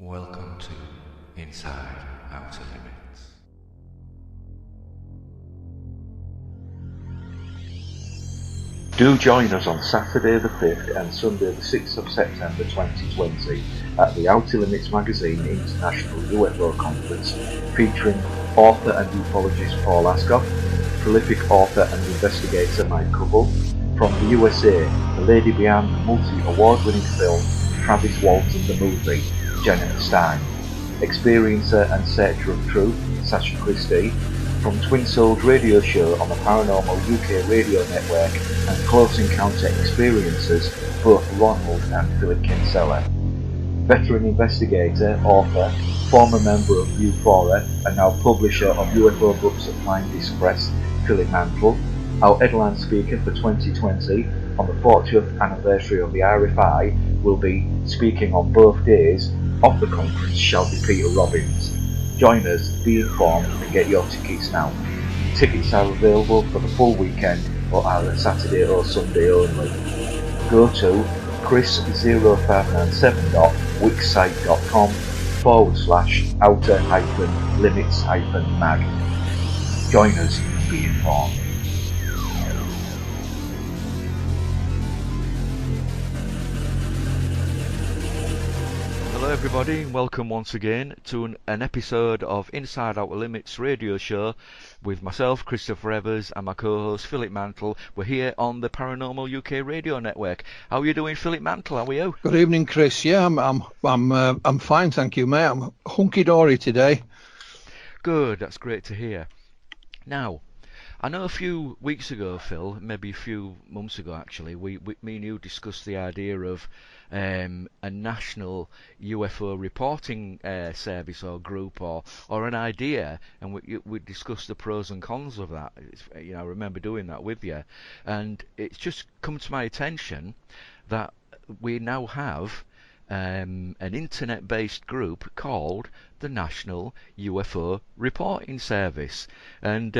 Welcome to Inside Outer Limits. Do join us on Saturday the 5th and Sunday the 6th of September 2020 at the Outer Limits Magazine International UFO Conference, featuring author and ufologist Paul Ascoff, prolific author and investigator Mike Covell, from the USA, the lady behind the multi-award-winning film Travis Walton the Movie, Jennifer Stein, experiencer and searcher of truth, Sasha Christie, from Twin Souls radio show on the Paranormal UK radio network, and close encounter experiences, both Ronald and Philip Kinsella. Veteran investigator, author, former member of Ufo and now publisher of UFO books at Flying Disc Press, Philip Mantle, our headline speaker for 2020 on the 40th anniversary of the RFI, will be speaking on both days of the conference shall be Peter Robbins. Join us, be informed and get your tickets now. Tickets are available for the full weekend or either Saturday or Sunday only. Go to chris0597.wixsite.com/outer-limits-mag. Join us, be informed. Hello everybody, and welcome once again to an episode of Inside Outer Limits radio show with myself, Christopher Evers, and my co-host Philip Mantle. We're here on the Paranormal UK radio network. How are you doing, Philip Mantle? How are you? Good evening, Chris. Yeah, I'm fine, thank you, mate. I'm hunky dory today. Good, that's great to hear. Now, I know a few weeks ago, Phil, maybe a few months ago actually, me and you discussed the idea of a national UFO reporting service or group or an idea, and we discussed the pros and cons of that. I remember doing that with you, and it's just come to my attention that we now have an internet-based group called the National UFO Reporting Service, and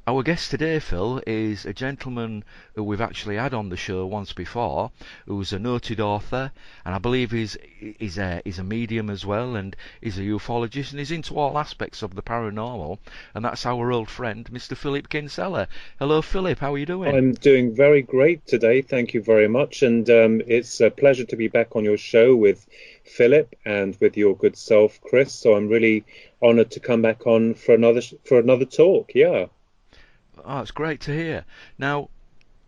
our guest today, Phil, is a gentleman who we've actually had on the show once before, who's a noted author, and I believe he's a medium as well, and he's a ufologist, and he's into all aspects of the paranormal, and that's our old friend, Mr. Philip Kinsella. Hello, Philip, how are you doing? I'm doing very great today, thank you very much, and it's a pleasure to be back on your show with Philip and with your good self, Chris, so I'm really honoured to come back on for another talk, yeah. Oh, it's great to hear. Now,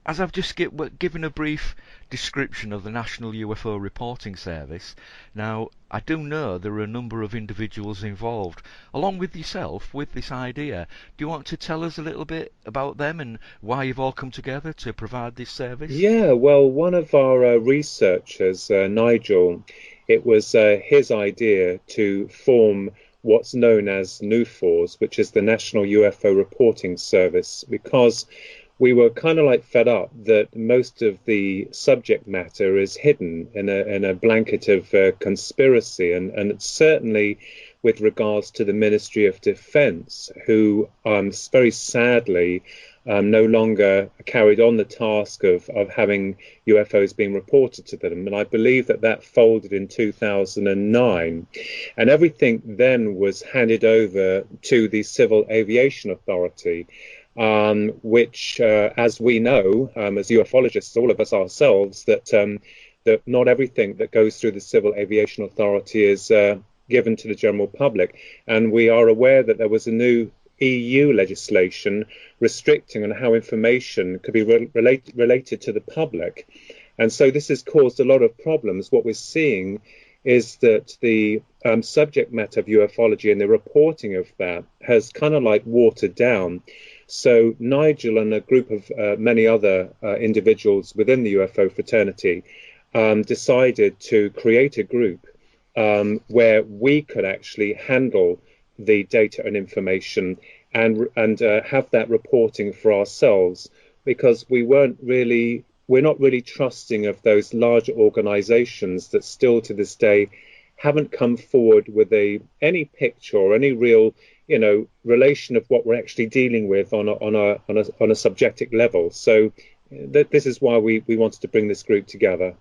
as I've just given a brief description of the National UFO Reporting Service, now, I do know there are a number of individuals involved, along with yourself, with this idea. Do you want to tell us a little bit about them and why you've all come together to provide this service? Yeah, well, one of our researchers, Nigel, it was his idea to form what's known as NUFORS, which is the National UFO Reporting Service, because we were kind of like fed up that most of the subject matter is hidden in a blanket of conspiracy, and it's certainly with regards to the Ministry of Defence, who very sadly no longer carried on the task of having UFOs being reported to them. And I believe that folded in 2009. And everything then was handed over to the Civil Aviation Authority, which, as we know, as ufologists, all of us ourselves, that not everything that goes through the Civil Aviation Authority is given to the general public. And we are aware that there was a new EU legislation restricting on how information could be related to the public. And so this has caused a lot of problems. What we're seeing is that the subject matter of ufology and the reporting of that has kind of like watered down. So Nigel and a group of many other individuals within the UFO fraternity decided to create a group where we could actually handle the data and information and have that reporting for ourselves, because we're not really trusting of those larger organizations that still to this day haven't come forward with any picture or any real relation of what we're actually dealing with on a subjective level. So this is why we wanted to bring this group together.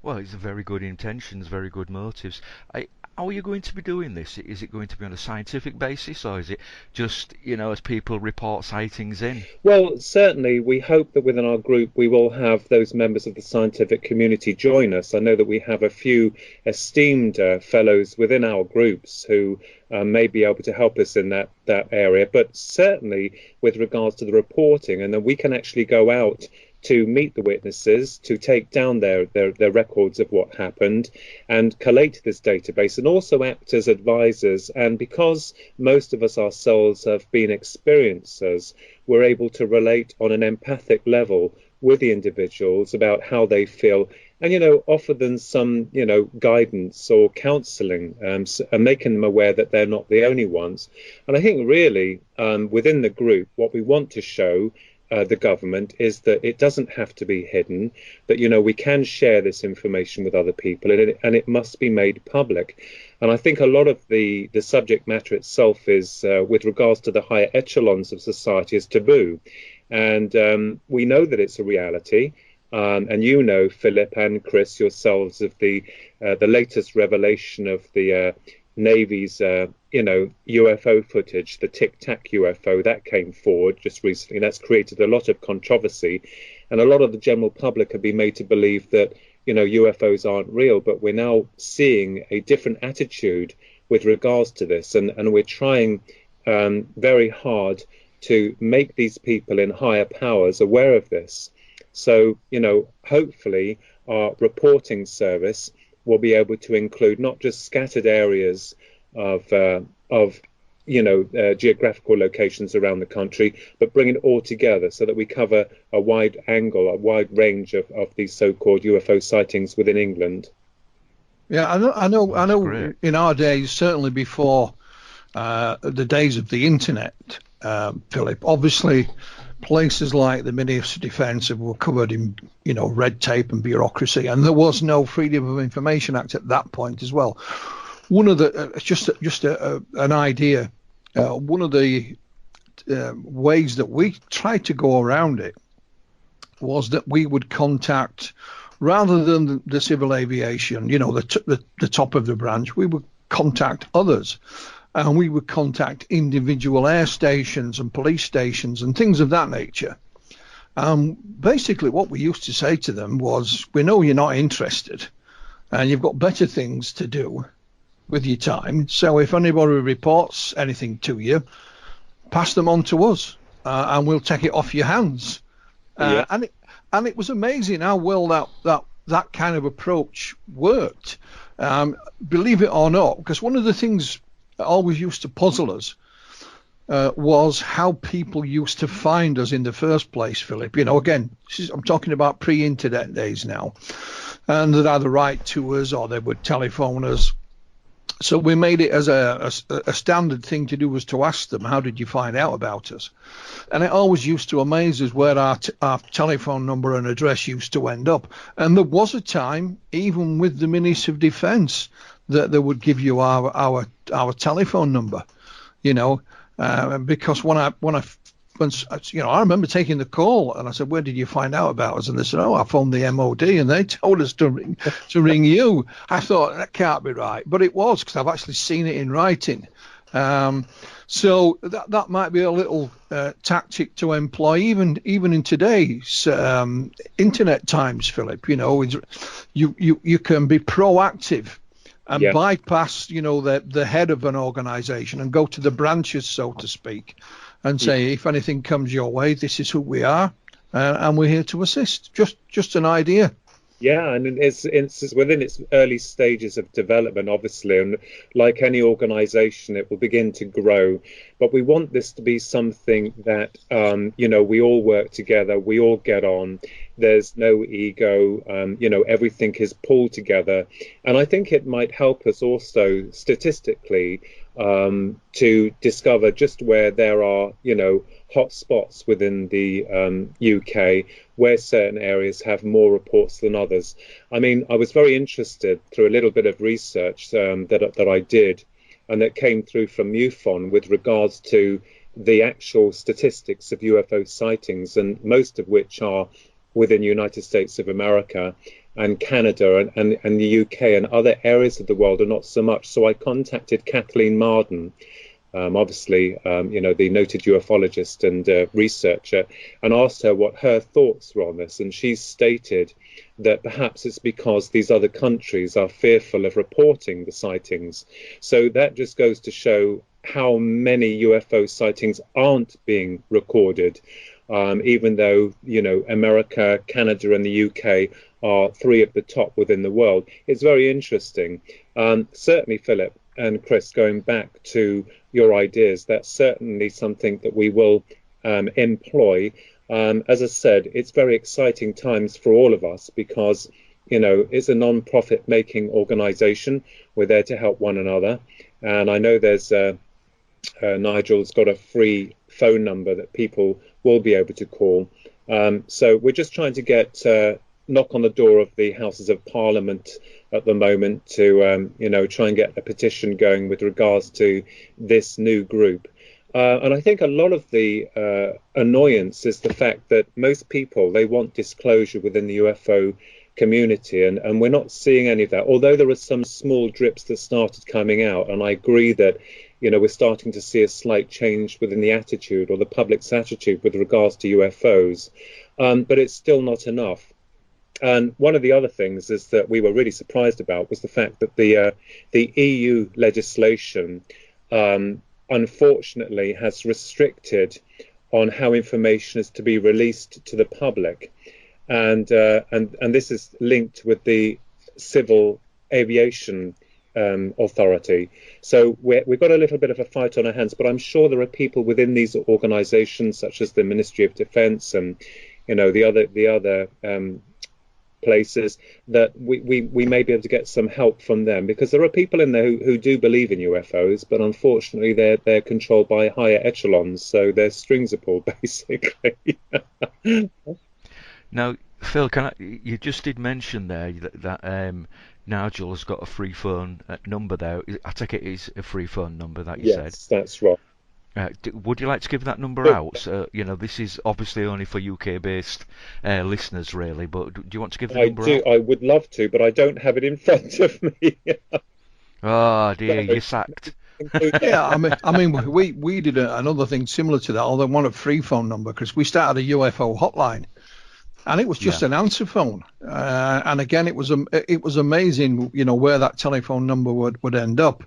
Well, it's very good intentions, very good motives. How are you going to be doing this? Is it going to be on a scientific basis, or is it just, as people report sightings in? Well, certainly, we hope that within our group we will have those members of the scientific community join us. I know that we have a few esteemed fellows within our groups who may be able to help us in that area, but certainly with regards to the reporting, and then we can actually go out to meet the witnesses, to take down their records of what happened and collate this database, and also act as advisors. And because most of us ourselves have been experiencers, we're able to relate on an empathic level with the individuals about how they feel, and offer them some guidance or counselling, and making them aware that they're not the only ones. And I think really within the group, what we want to show the government is that it doesn't have to be hidden, that we can share this information with other people, and it must be made public. And I think a lot of the subject matter itself is with regards to the higher echelons of society is taboo, and we know that it's a reality. And Philip and Chris, yourselves, of the latest revelation of the Navy's UFO footage, the Tic Tac UFO that came forward just recently. That's created a lot of controversy, and a lot of the general public have been made to believe that UFOs aren't real. But we're now seeing a different attitude with regards to this, and we're trying very hard to make these people in higher powers aware of this. So hopefully our reporting service will be able to include not just scattered areas of geographical locations around the country, but bring it all together so that we cover a wide range of these so-called UFO sightings within England. Yeah, I know. In our days, certainly before the days of the internet, Philip, obviously places like the Ministry of Defence were covered in, red tape and bureaucracy, and there was no Freedom of Information Act at that point as well. One of the an idea. One of the ways that we tried to go around it was that we would contact, rather than the civil aviation, the top of the branch, we would contact others. And we would contact individual air stations and police stations and things of that nature. Basically, what we used to say to them was, we know you're not interested and you've got better things to do with your time. So if anybody reports anything to you, pass them on to us and we'll take it off your hands. Yeah. And it was amazing how well that kind of approach worked. Believe it or not, because one of the things always used to puzzle us was how people used to find us in the first place, Philip. Again, I'm talking about pre-internet days now, and they'd either write to us or they would telephone us. So we made it as a standard thing to do, was to ask them, how did you find out about us? And it always used to amaze us where our telephone number and address used to end up. And there was a time, even with the Ministry of Defence, that they would give you our telephone number, because when I remember taking the call and I said, where did you find out about us? And they said, I phoned the MOD and they told us to ring you. I thought, that can't be right, but it was, because I've actually seen it in writing. So that might be a little tactic to employ even in today's internet times, Philip. You can be proactive and bypass, the head of an organisation and go to the branches, so to speak, and say, if anything comes your way, this is who we are, and we're here to assist. Just an idea. Yeah, and it's within its early stages of development, obviously, and like any organisation, it will begin to grow. But we want this to be something that, we all work together, we all get on. There's no ego, everything is pulled together. And I think it might help us also statistically to discover just where there are, hot spots within the UK, where certain areas have more reports than others. I mean, I was very interested through a little bit of research that I did, and that came through from MUFON with regards to the actual statistics of UFO sightings, and most of which are within the United States of America. and Canada and the UK and other areas of the world are not so much. So I contacted Kathleen Marden, obviously, the noted ufologist and researcher, and asked her what her thoughts were on this. And she stated that perhaps it's because these other countries are fearful of reporting the sightings. So that just goes to show how many UFO sightings aren't being recorded, even though, America, Canada, and the UK are three of the top within the world. It's very interesting. Certainly, Philip and Chris, going back to your ideas, that's certainly something that we will employ. As I said, it's very exciting times for all of us because, it's a non-profit making organization. We're there to help one another. And I know there's Nigel's got a free phone number that people will be able to call. So we're just trying to get knock on the door of the Houses of Parliament at the moment to, try and get a petition going with regards to this new group. And I think a lot of the annoyance is the fact that most people, they want disclosure within the UFO community, and we're not seeing any of that, although there are some small drips that started coming out. And I agree that, we're starting to see a slight change within the attitude or the public's attitude with regards to UFOs, but it's still not enough. And one of the other things is that we were really surprised about was the fact that the EU legislation unfortunately has restricted on how information is to be released to the public, and this is linked with the Civil Aviation Authority. So we've got a little bit of a fight on our hands, but I'm sure there are people within these organisations, such as the Ministry of Defence and the other places, that we may be able to get some help from them, because there are people in there who do believe in UFOs, but unfortunately they're controlled by higher echelons, so their strings are pulled basically. Now, Phil, you just did mention there that Nigel has got a free phone number there. I take it is a free phone number that you said. Yes, that's right. Would you like to give that number out? This is obviously only for UK-based listeners, really. But do you want to give the number out? I would love to, but I don't have it in front of me. Oh dear, you're sacked. Yeah, I mean, we did another thing similar to that, although one a free phone number, because we started a UFO hotline, and it was just an answer phone. And again, it was amazing, where that telephone number would end up.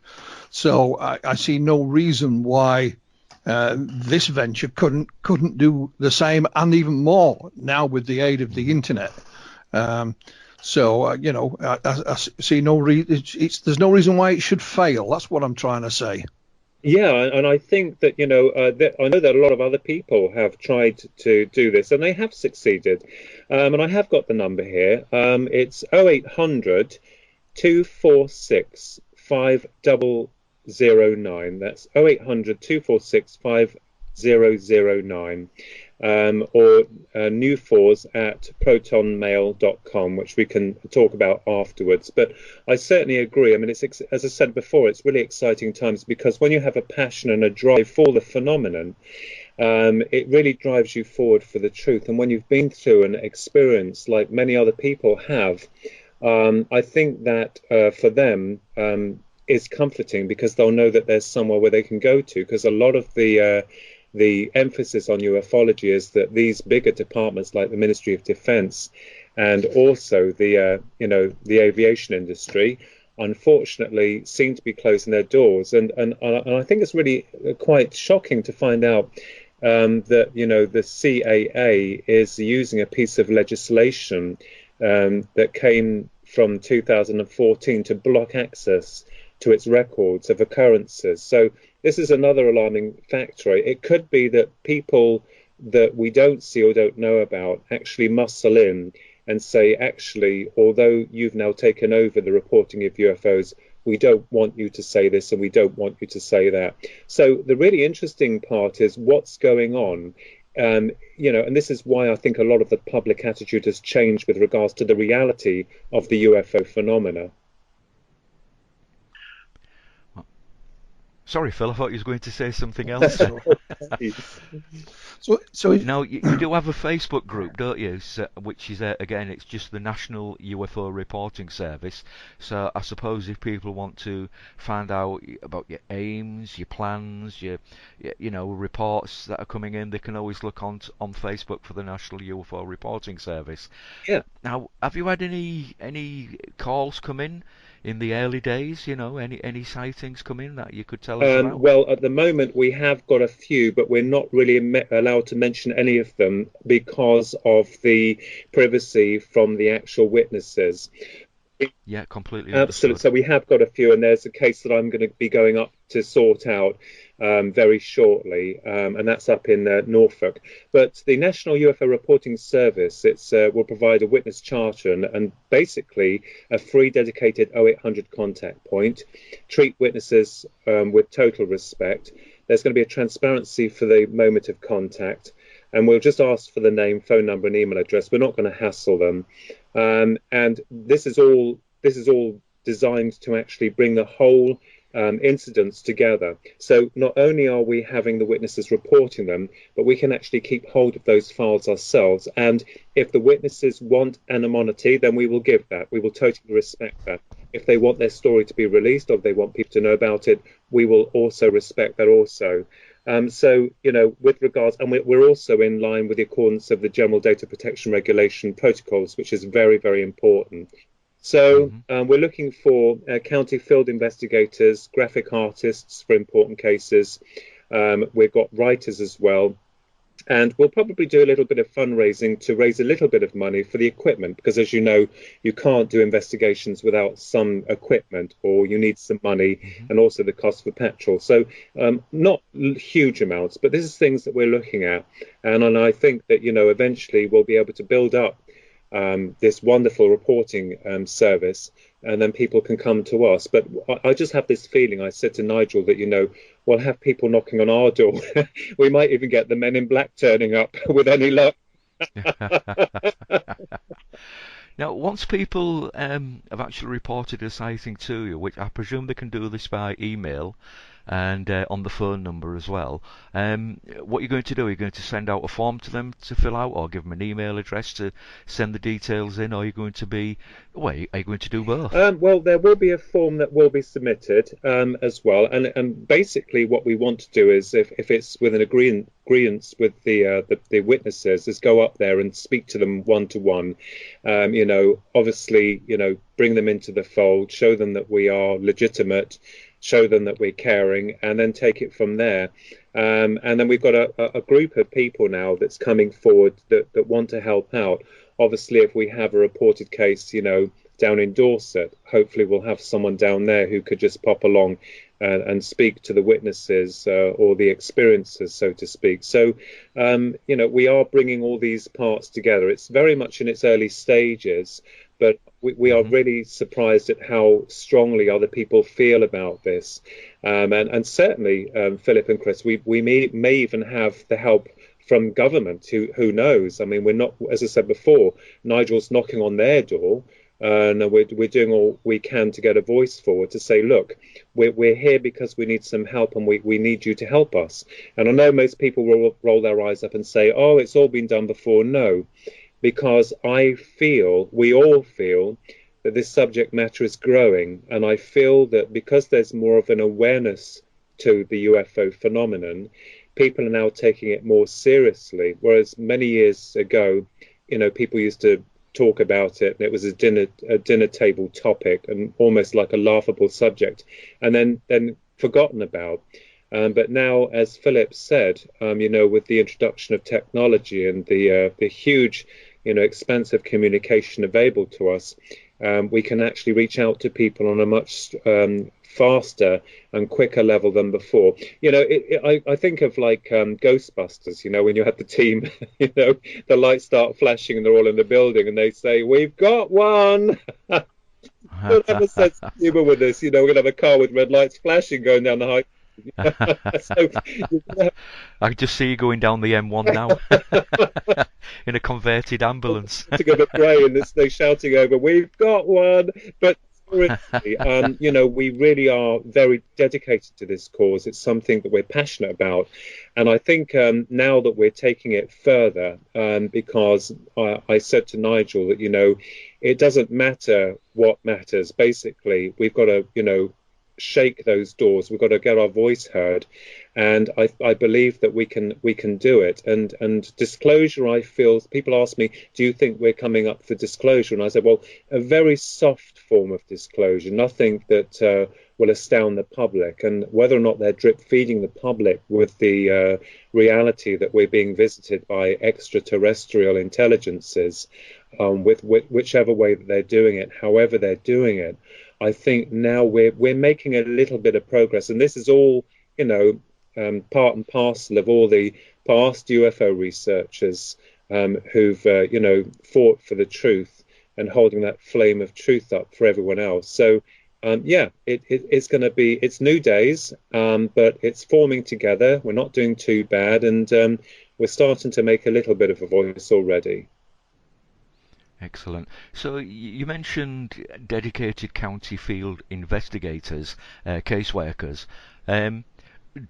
So I see no reason why this venture couldn't do the same and even more now with the aid of the internet. I see no reason. There's no reason why it should fail. That's what I'm trying to say. Yeah, and I think that I know that a lot of other people have tried to do this and they have succeeded. And I have got the number here. It's 0800 246 5009. That's 0800 246 5009. Or newfors at protonmail.com, which we can talk about afterwards. But I certainly agree. I mean, it's, as I said before, it's really exciting times, because when you have a passion and a drive for the phenomenon, it really drives you forward for the truth. And when you've been through an experience like many other people have, I think that for them is comforting, because they'll know that there's somewhere where they can go to, because a lot of the emphasis on ufology is that these bigger departments like the Ministry of Defence and also the aviation industry unfortunately seem to be closing their doors, and I think it's really quite shocking to find out that the CAA is using a piece of legislation that came from 2014 to block access to its records of occurrences. So this is another alarming factor. It could be that people that we don't see or don't know about actually muscle in and say, actually, although you've now taken over the reporting of UFOs, we don't want you to say this and we don't want you to say that. So the really interesting part is what's going on. And this is why I think a lot of the public attitude has changed with regards to the reality of the UFO phenomena. Sorry, Phil, I thought you was going to say something else. So No, you do have a Facebook group, don't you? So, which is, again, it's just the National UFO Reporting Service. So I suppose if people want to find out about your aims, your plans, reports that are coming in, they can always look on Facebook for the National UFO Reporting Service. Yeah. Now, have you had any calls come in the early days? Any sightings come in that you could tell us about? Well, at the moment we have got a few, but we're not really allowed to mention any of them because of the privacy from the actual witnesses. Yeah, completely Absolutely. understood. So we have got a few, and there's a case that I'm going to be going up to sort out very shortly, and that's up in Norfolk. But the National UFO Reporting Service, will provide a witness charter and basically a free dedicated 0800 contact point, treat witnesses with total respect. There's going to be a transparency for the moment of contact, and we'll just ask for the name, phone number, and email address. We're not going to hassle them. And this is all designed to actually bring the whole incidents together. So not only are we having the witnesses reporting them, but we can actually keep hold of those files ourselves. And if the witnesses want anonymity, then we will give that. We will totally respect that. If they want their story to be released, or if they want people to know about it, we will also respect that also. So, with regards, and we're also in line with the accordance of the General Data Protection Regulation protocols, which is very, very important. So we're looking for county field investigators, graphic artists for important cases. We've got writers as well. And we'll probably do a little bit of fundraising to raise a little bit of money for the equipment, because as you know, you can't do investigations without some equipment, or you need some money and also the cost for petrol. So not huge amounts, but this is things that we're looking at. And I think that, eventually we'll be able to build up this wonderful reporting service, and then people can come to us. But I just have this feeling, I said to Nigel, that, we'll have people knocking on our door. We might even get the men in black turning up with any luck. Now, once people have actually reported a sighting to you, which I presume they can do this by email and on the phone number as well, what you're going to do, are you going to send out a form to them to fill out, or give them an email address to send the details in, or are you going to are you going to do both? Well, there will be a form that will be submitted as well, and basically what we want to do is, if it's with an agreement with the witnesses, is go up there and speak to them one-to-one. Obviously, bring them into the fold, show them that we are legitimate, show them that we're caring, and then take it from there. And then we've got a group of people now that's coming forward that want to help out. Obviously, if we have a reported case, down in Dorset, hopefully we'll have someone down there who could just pop along and speak to the witnesses or the experiencers, so to speak. So, we are bringing all these parts together. It's very much in its early stages, but we are really surprised at how strongly other people feel about this. And certainly, Philip and Chris, we may even have the help from government. Who knows? I mean, we're not, as I said before, Nigel's knocking on their door. And we're doing all we can to get a voice forward to say, look, we're here because we need some help, and we need you to help us. And I know most people will roll their eyes up and say, oh, it's all been done before. No, because we all feel that this subject matter is growing. And I feel that because there's more of an awareness to the UFO phenomenon, people are now taking it more seriously. Whereas many years ago, people used to talk about it, and it was a dinner table topic and almost like a laughable subject, and then forgotten about. But now, as Philip said, with the introduction of technology and the huge, expansive communication available to us, we can actually reach out to people on a much faster and quicker level than before. I think of like Ghostbusters, when you had the team, the lights start flashing and they're all in the building and they say, we've got one. We'll have a sense of humor with this. We're going to have a car with red lights flashing going down the high. I can just see you going down the M1 now in a converted ambulance. To go to Bray, and they're shouting over, we've got one. But We really are very dedicated to this cause. It's something that we're passionate about. And I think now that we're taking it further, because I said to Nigel that, it doesn't matter what matters. Basically, we've got to, shake those doors. We've got to get our voice heard. And I believe that we can do it. And disclosure, I feel, people ask me, do you think we're coming up for disclosure? And I said, well, a very soft form of disclosure, nothing that will astound the public. And whether or not they're drip feeding the public with the reality that we're being visited by extraterrestrial intelligences, with whichever way that they're doing it, however they're doing it, I think now we're making a little bit of progress. And this is all, part and parcel of all the past UFO researchers who've, fought for the truth and holding that flame of truth up for everyone else. So, it's going to be, it's new days, but it's forming together. We're not doing too bad, and we're starting to make a little bit of a voice already. Excellent. So you mentioned dedicated county field investigators, caseworkers.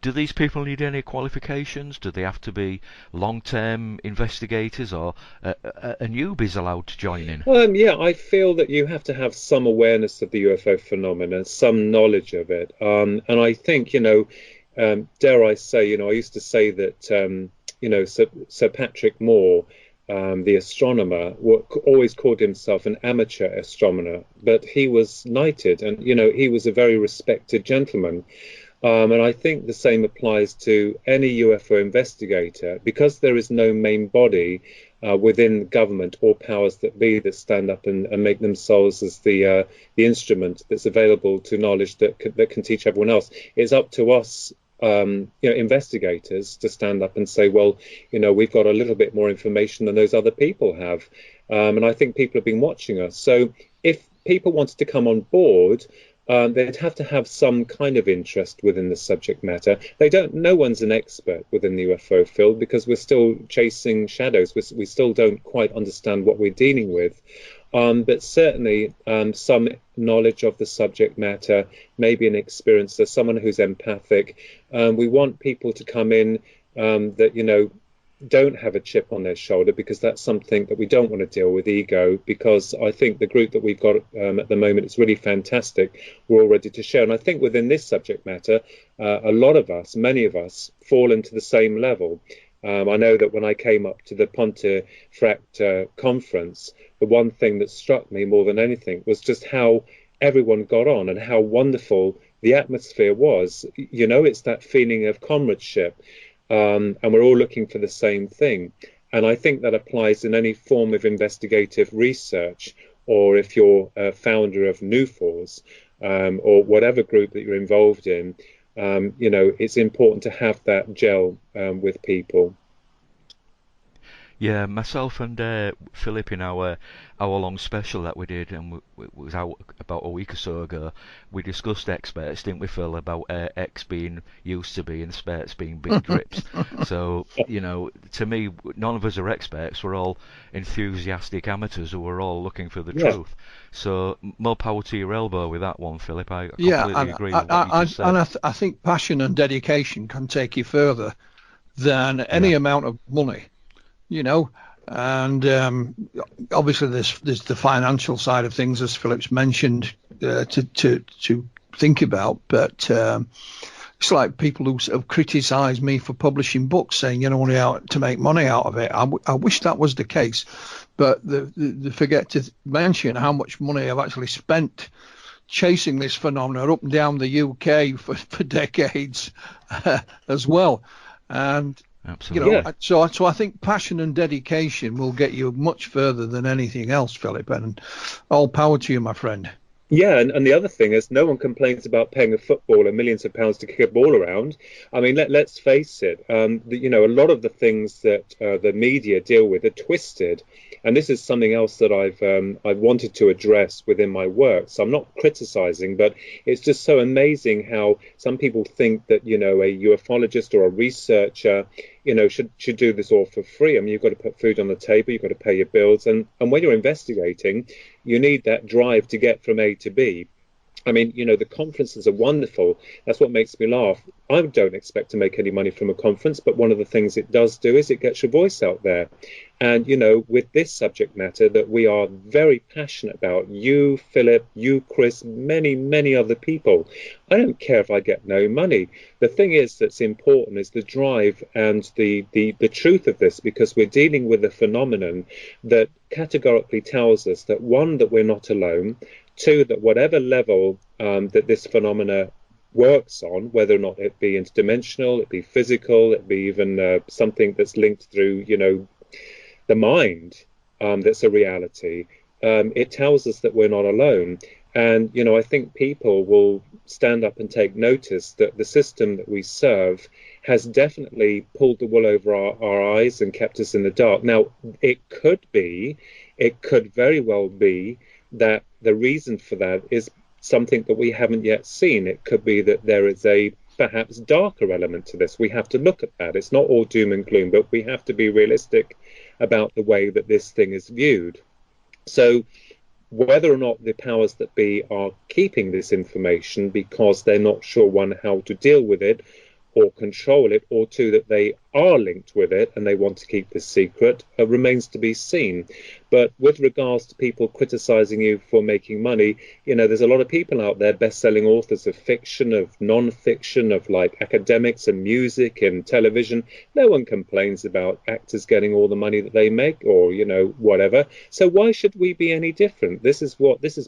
Do these people need any qualifications? Do they have to be long-term investigators, or are newbies allowed to join in? I feel that you have to have some awareness of the UFO phenomenon, some knowledge of it. And I think, dare I say, I used to say that, Sir Patrick Moore, the astronomer, always called himself an amateur astronomer, but he was knighted, and he was a very respected gentleman. And I think the same applies to any UFO investigator, because there is no main body within government or powers that be that stand up and make themselves as the instrument that's available to knowledge that can teach everyone else. It's up to us, investigators, to stand up and say, well, we've got a little bit more information than those other people have. And I think people have been watching us. So if people wanted to come on board, they'd have to have some kind of interest within the subject matter. No one's an expert within the UFO field, because we're still chasing shadows. We still don't quite understand what we're dealing with. But certainly some knowledge of the subject matter, maybe an experience. There's someone who's empathic. We want people to come in that, don't have a chip on their shoulder, because that's something that we don't want to deal with, ego, because I think the group that we've got at the moment is really fantastic. We're all ready to share. And I think within this subject matter, a lot of us, many of us, fall into the same level. I know that when I came up to the Pontefract conference, the one thing that struck me more than anything was just how everyone got on and how wonderful the atmosphere was. It's that feeling of comradeship. And we're all looking for the same thing. And I think that applies in any form of investigative research, or if you're a founder of NUFORS, or whatever group that you're involved in, it's important to have that gel with people. Yeah, myself and Philip, in our long special that we did, and it was out about a week or so ago, we discussed experts, didn't we, Phil, about X being used to be and experts being big drips. So, to me, none of us are experts. We're all enthusiastic amateurs who are all looking for the truth. So, more power to your elbow with that one, Philip. I completely agree with what you just said. And I think passion and dedication can take you further than any amount of money. And obviously there's the financial side of things, as Philip's mentioned, to think about. But it's like people who sort of criticise me for publishing books, saying only out to make money out of it. I wish that was the case, but they forget to mention how much money I've actually spent chasing this phenomenon up and down the UK for decades as well. And absolutely. So I think passion and dedication will get you much further than anything else, Philip. And all power to you, my friend. Yeah, and the other thing is, no one complains about paying a footballer millions of pounds to kick a ball around. I mean, let's face it. A lot of the things that the media deal with are twisted, and this is something else that I've wanted to address within my work. So I'm not criticising, but it's just so amazing how some people think that a ufologist or a researcher should do this all for free. I mean, you've got to put food on the table, you've got to pay your bills, and when you're investigating, You need that drive to get from A to B. I mean, the conferences are wonderful. That's what makes me laugh. I don't expect to make any money from a conference, but one of the things it does do is it gets your voice out there. And, with this subject matter that we are very passionate about, you, Philip, you, Chris, many, many other people, I don't care if I get no money. The thing is that's important is the drive and the truth of this, because we're dealing with a phenomenon that categorically tells us that, one, that we're not alone, two, that whatever level that this phenomena works on, whether or not it be interdimensional, it be physical, it be even something that's linked through, the mind, that's a reality, it tells us that we're not alone. And, I think people will stand up and take notice that the system that we serve has definitely pulled the wool over our eyes and kept us in the dark. Now, it could very well be that the reason for that is something that we haven't yet seen. It could be that there is a perhaps darker element to this. We have to look at that. It's not all doom and gloom, but we have to be realistic about the way that this thing is viewed. So whether or not the powers that be are keeping this information because they're not sure, one, how to deal with it or control it, or two, that they are linked with it and they want to keep this secret, remains to be seen. But with regards to people criticizing you for making money, there's a lot of people out there, best-selling authors of fiction, of non-fiction, of like academics and music and television. No one complains about actors getting all the money that they make, or whatever. So why should we be any different? This is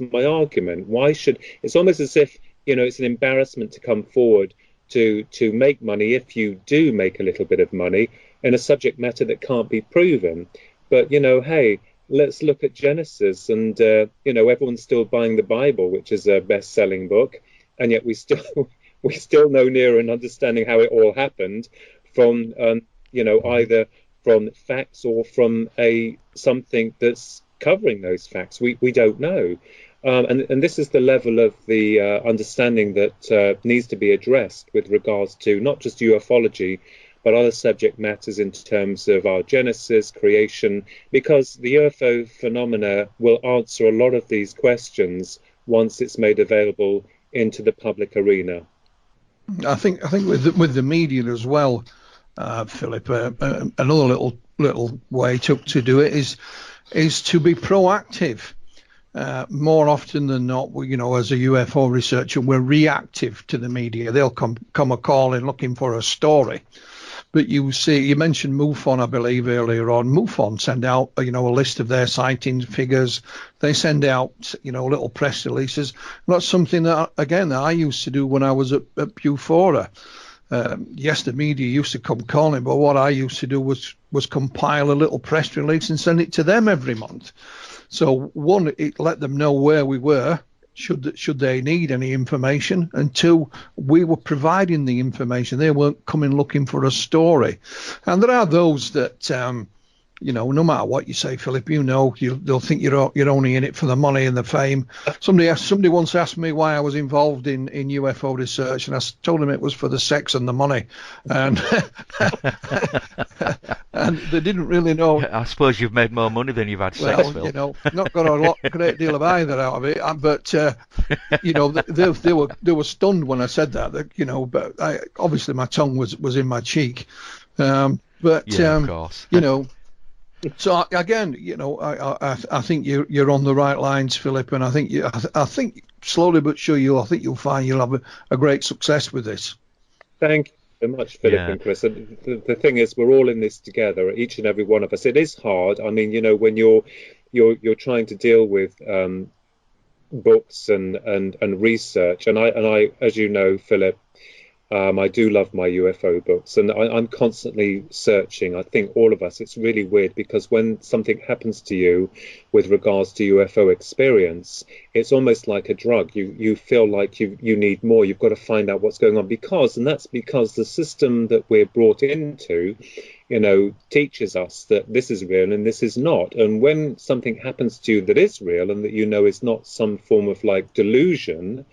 my argument. Why should, it's almost as if it's an embarrassment to come forward to make money, if you do make a little bit of money, in a subject matter that can't be proven. But hey, let's look at Genesis, and everyone's still buying the Bible, which is a best-selling book, and yet we still know near and understanding how it all happened from either from facts or from something that's covering those facts. We don't know. And this is the level of the understanding that needs to be addressed with regards to not just ufology, but other subject matters in terms of our genesis, creation, because the UFO phenomena will answer a lot of these questions once it's made available into the public arena. I think with the media as well, Philip, another little way to do it is to be proactive. More often than not, as a UFO researcher, we're reactive to the media. They'll come a call in looking for a story. But you mentioned MUFON, I believe, earlier on. MUFON send out, a list of their sightings figures. They send out, little press releases. And that's something that I used to do when I was at Bufora. Yes, the media used to come calling, but what I used to do was compile a little press release and send it to them every month. So one, it let them know where we were, should they need any information, and two, we were providing the information. They weren't coming looking for a story. And there are those that no matter what you say, Philip, they'll think you're only in it for the money and the fame. Somebody once asked me why I was involved in UFO research, and I told them it was for the sex and the money, and and they didn't really know. I suppose you've made more money than you've had sex, Phil. Not got a great deal of either out of it, but they were stunned when I said that. But obviously my tongue was in my cheek, but of course. So again, I think you're on the right lines, Philip, and I think slowly but surely, I think you'll find you'll have a great success with this. Thank you very much, Philip and Chris. And the thing is, we're all in this together, each and every one of us. It is hard. I mean, when you're trying to deal with books and research, and I, as you know, Philip, I do love my UFO books, and I'm constantly searching. I think all of us, it's really weird, because when something happens to you with regards to UFO experience, it's almost like a drug. You feel like you need more. You've got to find out what's going on, because the system that we're brought into, teaches us that this is real and this is not. And when something happens to you that is real and that is not some form of like delusion,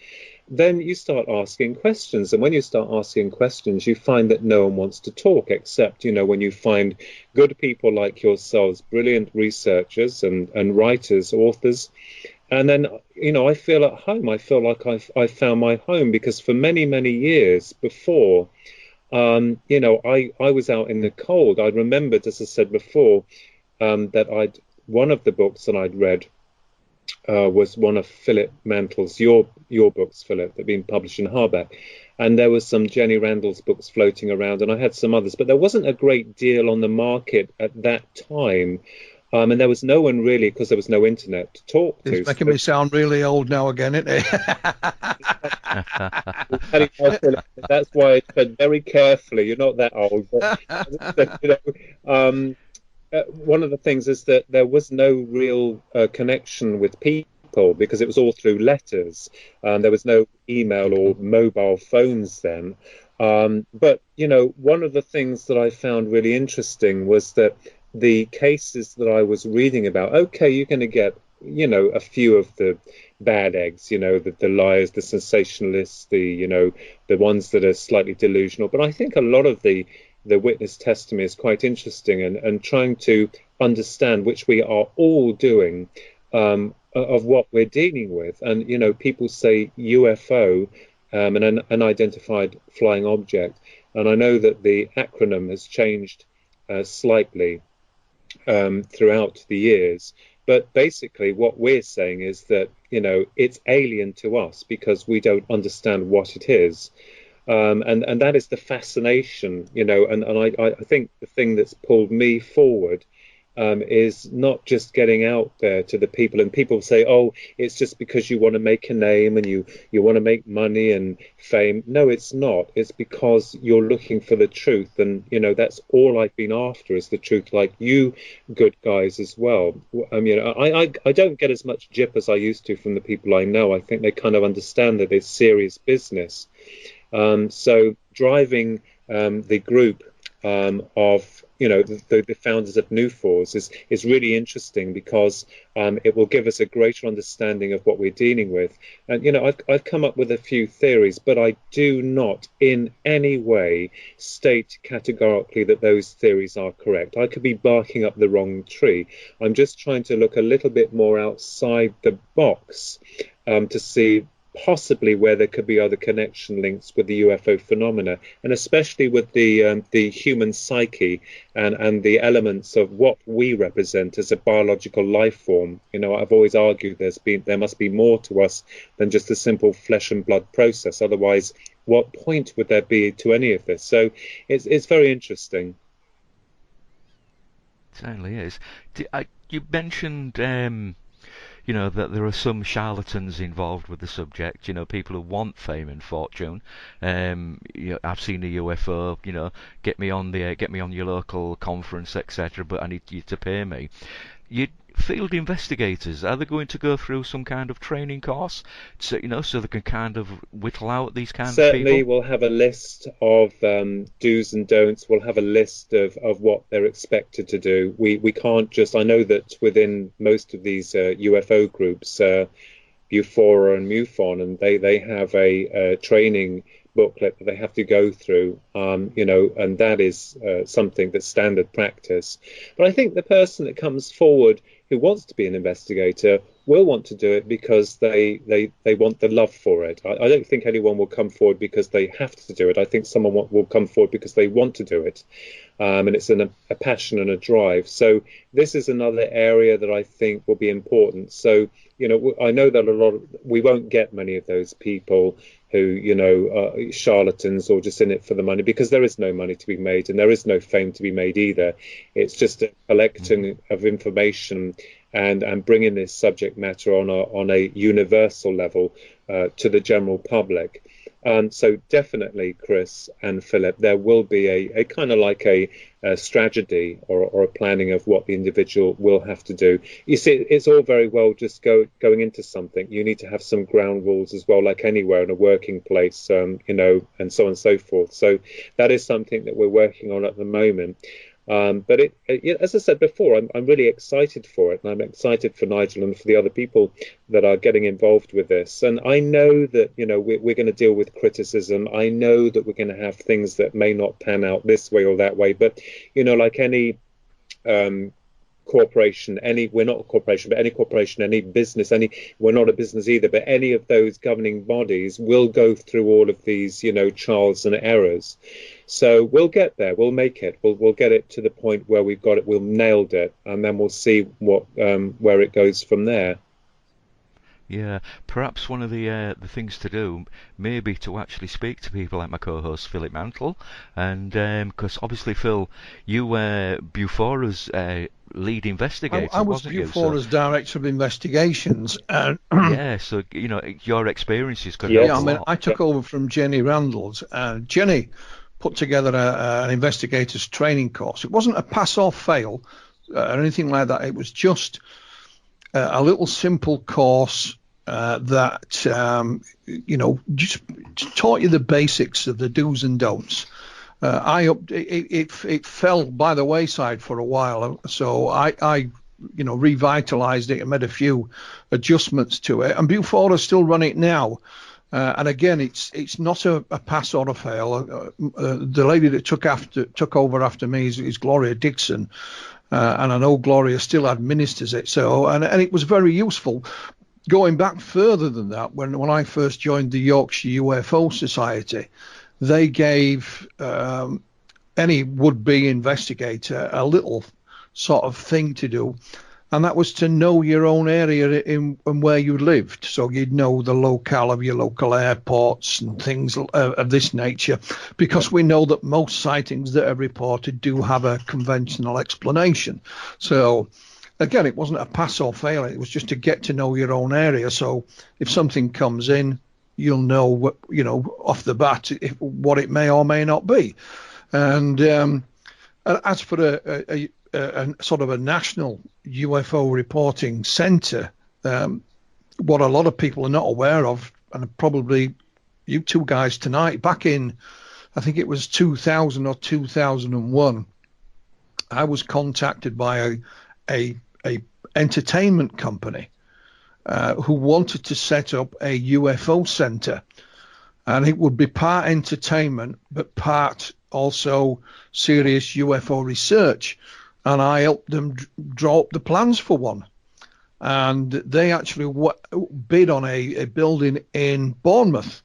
then you start asking questions. And when you start asking questions, you find that no one wants to talk, except, when you find good people like yourselves, brilliant researchers and writers, authors, And then, I feel at home. I feel like I found my home, because for many, many years before, I was out in the cold. I remembered, as I said before, that one of the books that I'd read was one of Philip Mantle's, your books, Philip, that had been published in hardback. And there was some Jenny Randall's books floating around, and I had some others, but there wasn't a great deal on the market at that time. And there was no one really, because there was no internet to talk to. It's making me sound really old now again, isn't it? That's why I said very carefully, you're not that old. But, one of the things is that there was no real connection with people, because it was all through letters. There was no email or mobile phones then. But, one of the things that I found really interesting was that the cases that I was reading about, okay, you're going to get, a few of the bad eggs, the liars, the sensationalists, the ones that are slightly delusional. But I think a lot of the witness testimony is quite interesting, and trying to understand, which we are all doing, of what we're dealing with. And, people say UFO, an unidentified flying object. And I know that the acronym has changed slightly throughout the years. But basically what we're saying is that, it's alien to us because we don't understand what it is. And that is the fascination, and I think the thing that's pulled me forward is not just getting out there to the people. And people say, oh, it's just because you want to make a name and you want to make money and fame. No, it's not. It's because you're looking for the truth. And, that's all I've been after, is the truth, like you good guys as well. I don't get as much jip as I used to from the people I know. I think they kind of understand that it's serious business. So driving the group of the founders of NUFORS is really interesting, because it will give us a greater understanding of what we're dealing with. And I've come up with a few theories, but I do not in any way state categorically that those theories are correct. I could be barking up the wrong tree. I'm just trying to look a little bit more outside the box to see possibly where there could be other connection links with the UFO phenomena, and especially with the human psyche and the elements of what we represent as a biological life form. I've always argued there must be more to us than just a simple flesh and blood process. Otherwise, what point would there be to any of this? So it's very interesting. It certainly is. You mentioned that there are some charlatans involved with the subject, people who want fame and fortune. I've seen a UFO, get me on your local conference, etc., but I need you to pay me. Field investigators, are they going to go through some kind of training course, so they can kind of whittle out these kinds of people? Certainly, we'll have a list of do's and don'ts. We'll have a list of what they're expected to do. We can't just. I know that within most of these UFO groups, Ufora and MUFON, and they have a training booklet that they have to go through, and that is something that's standard practice. But I think the person that comes forward who wants to be an investigator will want to do it because they want the love for it. I don't think anyone will come forward because they have to do it. I think someone will come forward because they want to do it, and it's a passion and a drive. So this is another area that I think will be important. So I know that we won't get many of those people who are charlatans or just in it for the money, because there is no money to be made and there is no fame to be made either. It's just a collection of information and bringing this subject matter on a universal level to the general public. So definitely, Chris and Philip, there will be a kind of like a strategy or a planning of what the individual will have to do. You see, it's all very well just going into something. You need to have some ground rules as well, like anywhere in a working place, and so on and so forth. So that is something that we're working on at the moment. But as I said before, I'm really excited for it, and I'm excited for Nigel and for the other people that are getting involved with this. And I know that we're going to deal with criticism. I know that we're going to have things that may not pan out this way or that way. But like any corporation, we're not a corporation, but any corporation, any business, we're not a business either, but any of those governing bodies will go through all of these, trials and errors. So we'll get there, we'll make it, we'll get it to the point where we've got it, we'll nailed it, and then we'll see where it goes from there. Yeah, perhaps one of the things to do may be to actually speak to people like my co-host Philip Mantle, and because obviously Phil, you were Bufora's lead investigator. I was Bufora's director of investigations, and yeah, so your experiences could help a lot. I took over from Jenny Randall's, and Jenny put together an investigator's training course. It wasn't a pass or fail or anything like that. It was just a little simple course that just taught you the basics of the do's and don'ts. It fell by the wayside for a while, so I revitalized it and made a few adjustments to it. And Bufora still run it now. And again, it's not a pass or a fail. The lady that took over after me is Gloria Dixon. And I know Gloria still administers it. So, and it was very useful. Going back further than that, when I first joined the Yorkshire UFO Society, they gave any would-be investigator a little sort of thing to do, and that was to know your own area in where you lived. So you'd know the locale of your local airports and things of this nature, because we know that most sightings that are reported do have a conventional explanation. So again, it wasn't a pass or fail. It was just to get to know your own area. So if something comes in, you'll know what, off the bat what it may or may not be. And as for a sort of a national UFO reporting center, what a lot of people are not aware of, and probably you two guys tonight, back in, I think it was 2000 or 2001, I was contacted by a entertainment company who wanted to set up a UFO center, and it would be part entertainment but part also serious UFO research. And I helped them draw up the plans for one. And they actually bid on a building in Bournemouth.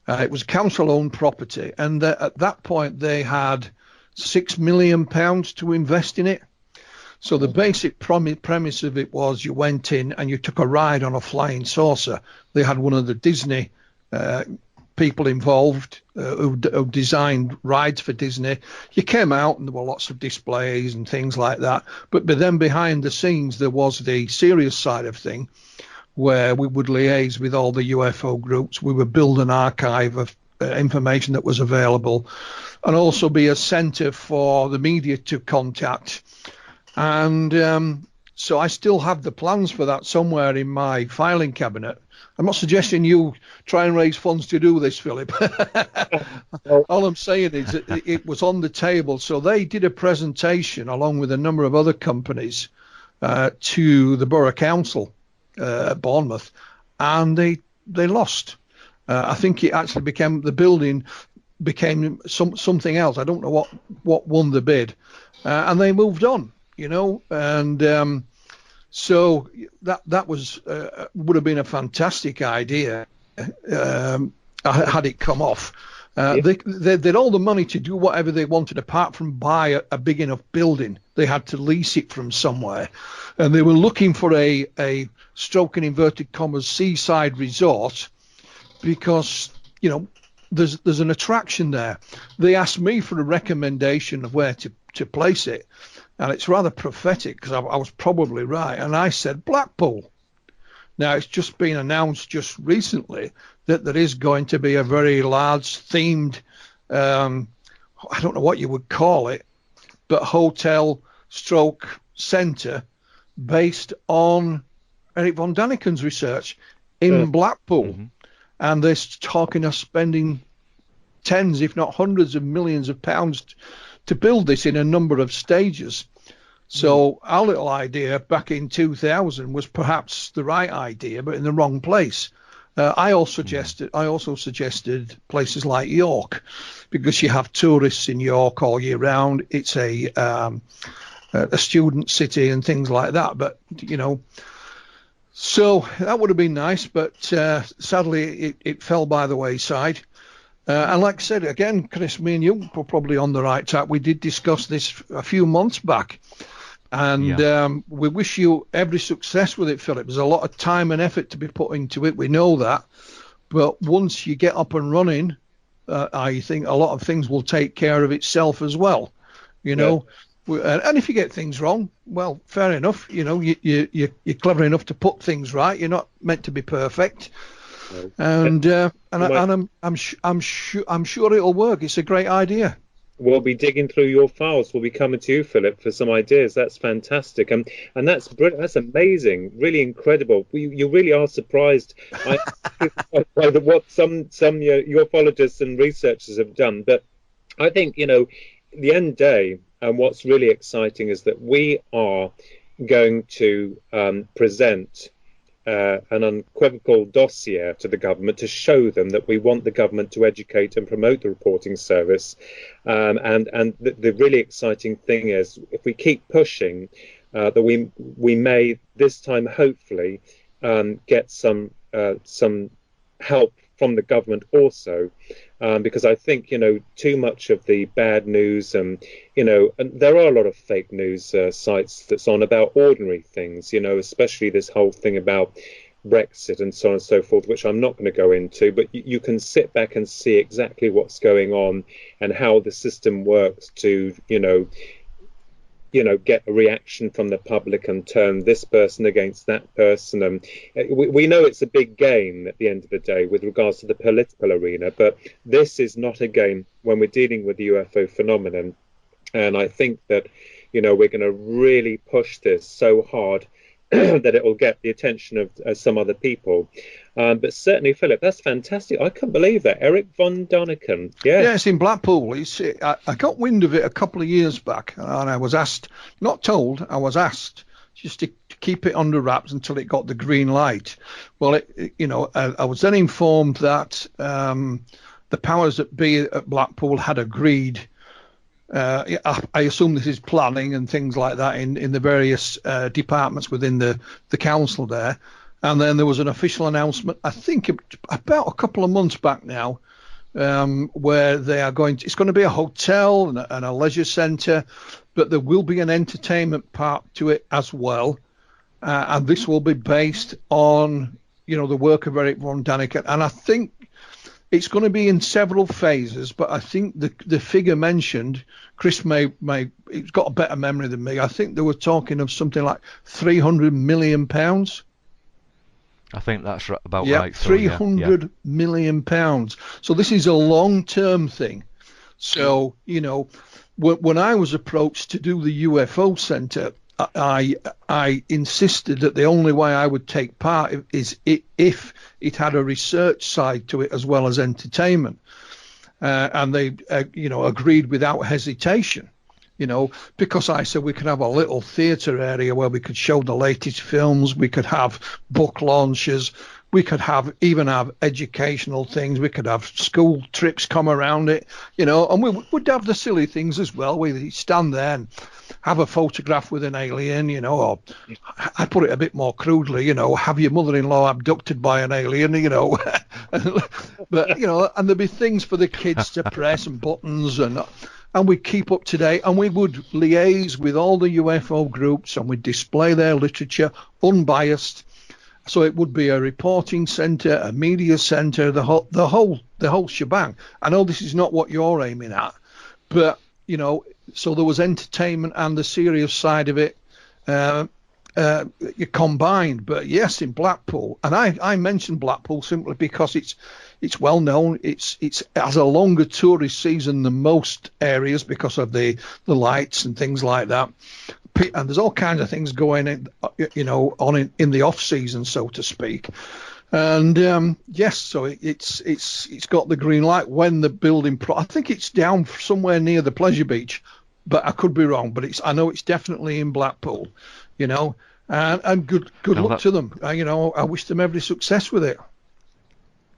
It was council-owned property. And at that point, they had £6 million to invest in it. So the basic premise of it was you went in and you took a ride on a flying saucer. They had one of the Disney people involved who designed rides for Disney. You came out and there were lots of displays and things like that. But then behind the scenes, there was the serious side of thing, where we would liaise with all the UFO groups. We would build an archive of information that was available, and also be a center for the media to contact. And so I still have the plans for that somewhere in my filing cabinet. I'm not suggesting you try and raise funds to do this, Philip. All I'm saying is that it was on the table. So they did a presentation along with a number of other companies to the Borough Council at Bournemouth, and they lost. I think it actually the building became something else. I don't know what won the bid, and they moved on. And so that was would have been a fantastic idea had it come off. They had all the money to do whatever they wanted, apart from buy a big enough building. They had to lease it from somewhere, and they were looking for a stroke in inverted commas seaside resort, because there's an attraction there. They asked me for a recommendation of where to place it. And it's rather prophetic, because I was probably right. And I said Blackpool. Now, it's just been announced just recently that there is going to be a very large themed, I don't know what you would call it, but hotel stroke centre based on Eric von Daniken's research in Blackpool. Mm-hmm. And they're talking of spending tens, if not hundreds of millions of pounds to build this in a number of stages. So our little idea back in 2000 was perhaps the right idea, but in the wrong place. I also suggested places like York, because you have tourists in York all year round. It's a a student city and things like that. But so that would have been nice, but sadly it fell by the wayside. And like I said, again, Chris, me and you were probably on the right track. We did discuss this a few months back. And we wish you every success with it, Philip. There's a lot of time and effort to be put into it. We know that. But once you get up and running, I think a lot of things will take care of itself as well. And if you get things wrong, well, fair enough. You're clever enough to put things right. You're not meant to be perfect. No. I'm sure it'll work. It's a great idea. We'll be digging through your files. We'll be coming to you, Philip, for some ideas. That's fantastic, and that's brilliant. That's amazing, really incredible. You really are surprised by what some ufologists and researchers have done. But I think the end day, and what's really exciting is that we are going to present an unequivocal dossier to the government to show them that we want the government to educate and promote the reporting service. And the really exciting thing is, if we keep pushing, that we may this time hopefully get some help from the government also, because I think too much of the bad news, and there are a lot of fake news sites that's on about ordinary things, especially this whole thing about Brexit and so on and so forth, which I'm not going to go into, but you can sit back and see exactly what's going on and how the system works to get a reaction from the public and turn this person against that person. And we know it's a big game at the end of the day with regards to the political arena, but this is not a game when we're dealing with the UFO phenomenon. And I think that, we're going to really push this so hard that it will get the attention of some other people. But certainly, Philip, that's fantastic. I couldn't believe that. Eric von Daniken. Yeah, it's in Blackpool. I got wind of it a couple of years back, and I was asked, not told, I was asked just to keep it under wraps until it got the green light. Well, I was then informed that the powers that be at Blackpool had agreed. I assume this is planning and things like that in the various departments within the council there. And then there was an official announcement, I think about a couple of months back now, where they are it's going to be a hotel and a leisure centre, but there will be an entertainment part to it as well. And this will be based on, the work of Eric von Daniken. And I think it's going to be in several phases, but I think the figure mentioned, Chris may he's got a better memory than me. I think they were talking of something like £300 million. I think that's about £300 right. million. So this is a long-term thing. So, when I was approached to do the UFO Center, I insisted that the only way I would take part is if it had a research side to it as well as entertainment. And they, agreed without hesitation. Because I said we could have a little theatre area where we could show the latest films, we could have book launches, we could even have educational things, we could have school trips come around it, and we would have the silly things as well. We'd stand there and have a photograph with an alien, or I put it a bit more crudely, have your mother-in-law abducted by an alien, but, and there'd be things for the kids to press and buttons and we'd keep up to date, and we would liaise with all the UFO groups, and we'd display their literature unbiased. So it would be a reporting centre, a media centre, the whole shebang. I know this is not what you're aiming at, but so there was entertainment and the serious side of it combined. But yes, in Blackpool, and I mentioned Blackpool simply because it's well known. It has a longer tourist season than most areas because of the lights and things like that. And there's all kinds of things going in, in the off season, so to speak. And yes, so it's got the green light when the building. I think it's down somewhere near the pleasure beach, but I could be wrong. But I know it's definitely in Blackpool, and good luck to them. I wish them every success with it.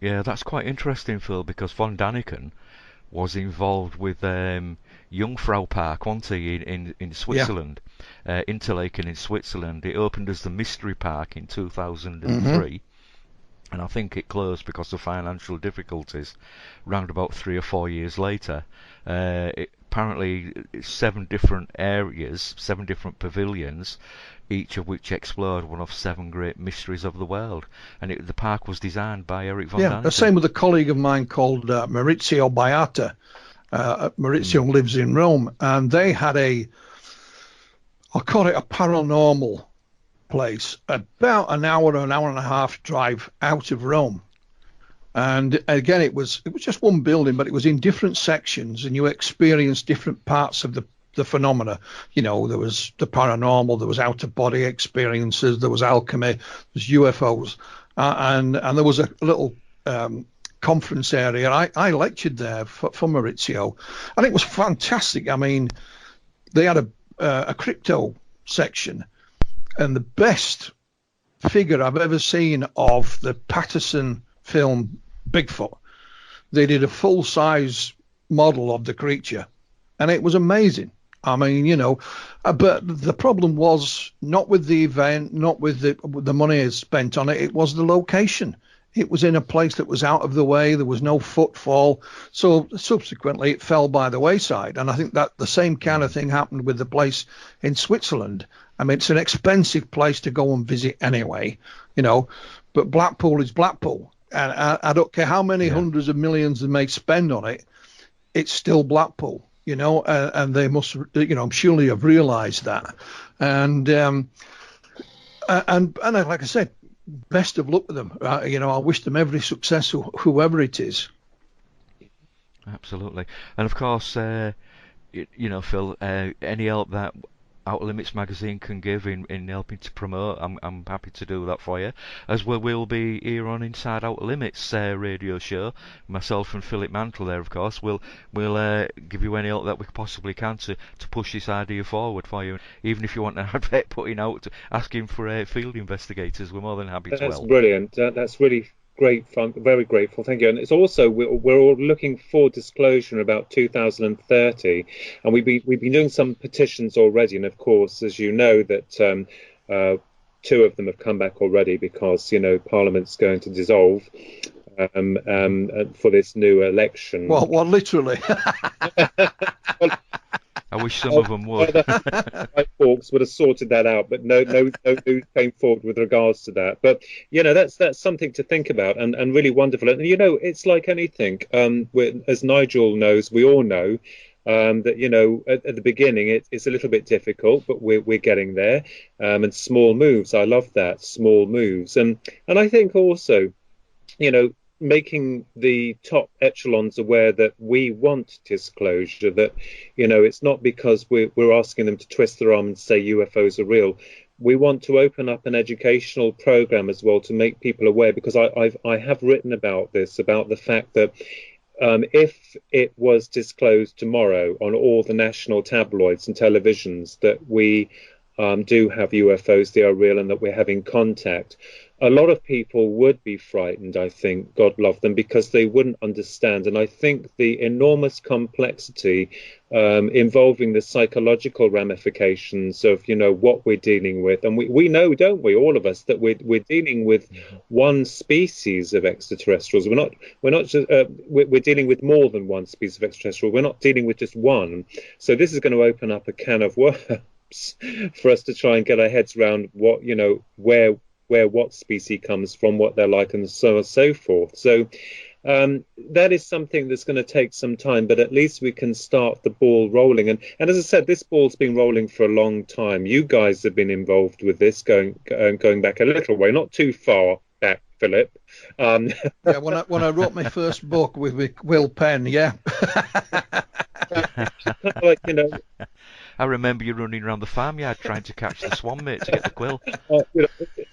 Yeah, that's quite interesting, Phil, because von Daniken was involved with Jungfrau Park, wasn't he, in Switzerland, Interlaken in Switzerland. It opened as the Mystery Park in 2003. And I think it closed because of financial difficulties round about 3 or 4 years later. Apparently, it's 7 different areas, 7 different pavilions, each of which explored one of 7 great mysteries of the world. And the park was designed by Eric von Däniken. The same with a colleague of mine called Maurizio Baiata. Maurizio lives in Rome, and they had I'll call it a paranormal place, about an hour and a half drive out of Rome. And again, it was just one building, but it was in different sections, and you experienced different parts of the phenomena. You know, there was the paranormal, there was out-of-body experiences, there was alchemy, there was UFOs, and there was a little conference area. I lectured there for Maurizio, and it was fantastic. I mean, they had a crypto section, and the best figure I've ever seen of the Patterson film Bigfoot. They did a full-size model of the creature, and it was amazing. I mean, you know, but the problem was not with the event, not with the money spent on it. It was the location. It was in a place that was out of the way. There was no footfall. So subsequently, it fell by the wayside. And I think that the same kind of thing happened with the place in Switzerland. I mean, it's an expensive place to go and visit anyway, you know, but Blackpool is Blackpool. And I don't care how many hundreds of millions they may spend on it, it's still Blackpool, you know, and they must, you know, surely have realised that. And like I said, best of luck with them. You know, I wish them every success, whoever it is. Absolutely. And of course, you know, Phil, any help that Outer Limits magazine can give in helping to promote, I'm happy to do that for you, as we'll be here on Inside Outer Limits radio show. Myself and Philip Mantle there, of course, we'll give you any help that we possibly can to push this idea forward for you. Even if you want an advert putting out asking for field investigators, we're more than happy to help. That's brilliant. That's really great fun. Very grateful. Thank you. And it's also we're all looking for disclosure in about 2030, and we've been doing some petitions already. And of course, as you know, that 2 of them have come back already because, you know, Parliament's going to dissolve for this new election. Well, literally. I wish some of them would. Right folks would have sorted that out, but no news came forward with regards to that. But, you know, that's something to think about, and really wonderful. And, you know, it's like anything. As Nigel knows, we all know that, you know, at the beginning it's a little bit difficult, but we're getting there. And small moves. I love that, small moves. And I think also, you know, making the top echelons aware that we want disclosure, that, you know, it's not because we're asking them to twist their arm and say UFOs are real. We want to open up an educational program as well to make people aware, because I have written about this, about the fact that if it was disclosed tomorrow on all the national tabloids and televisions that we do have UFOs, they are real, and that we're having contact, a lot of people would be frightened, I think, God love them, because they wouldn't understand. And I think the enormous complexity involving the psychological ramifications of, you know, what we're dealing with. And we know, don't we, all of us, that we're dealing with one species of extraterrestrials. We're dealing with more than one species of extraterrestrial. We're not dealing with just one. So this is going to open up a can of worms for us to try and get our heads around what, you know, where what species comes from, what they're like, and so on and so forth. So that is something that's going to take some time, but at least we can start the ball rolling. And as I said, this ball's been rolling for a long time. You guys have been involved with this going back a little way, not too far back, Philip. Yeah, when I wrote my first book with Will Penn, yeah. Like, you know, I remember you running around the farmyard trying to catch the swan, mate, to get the quill. You know,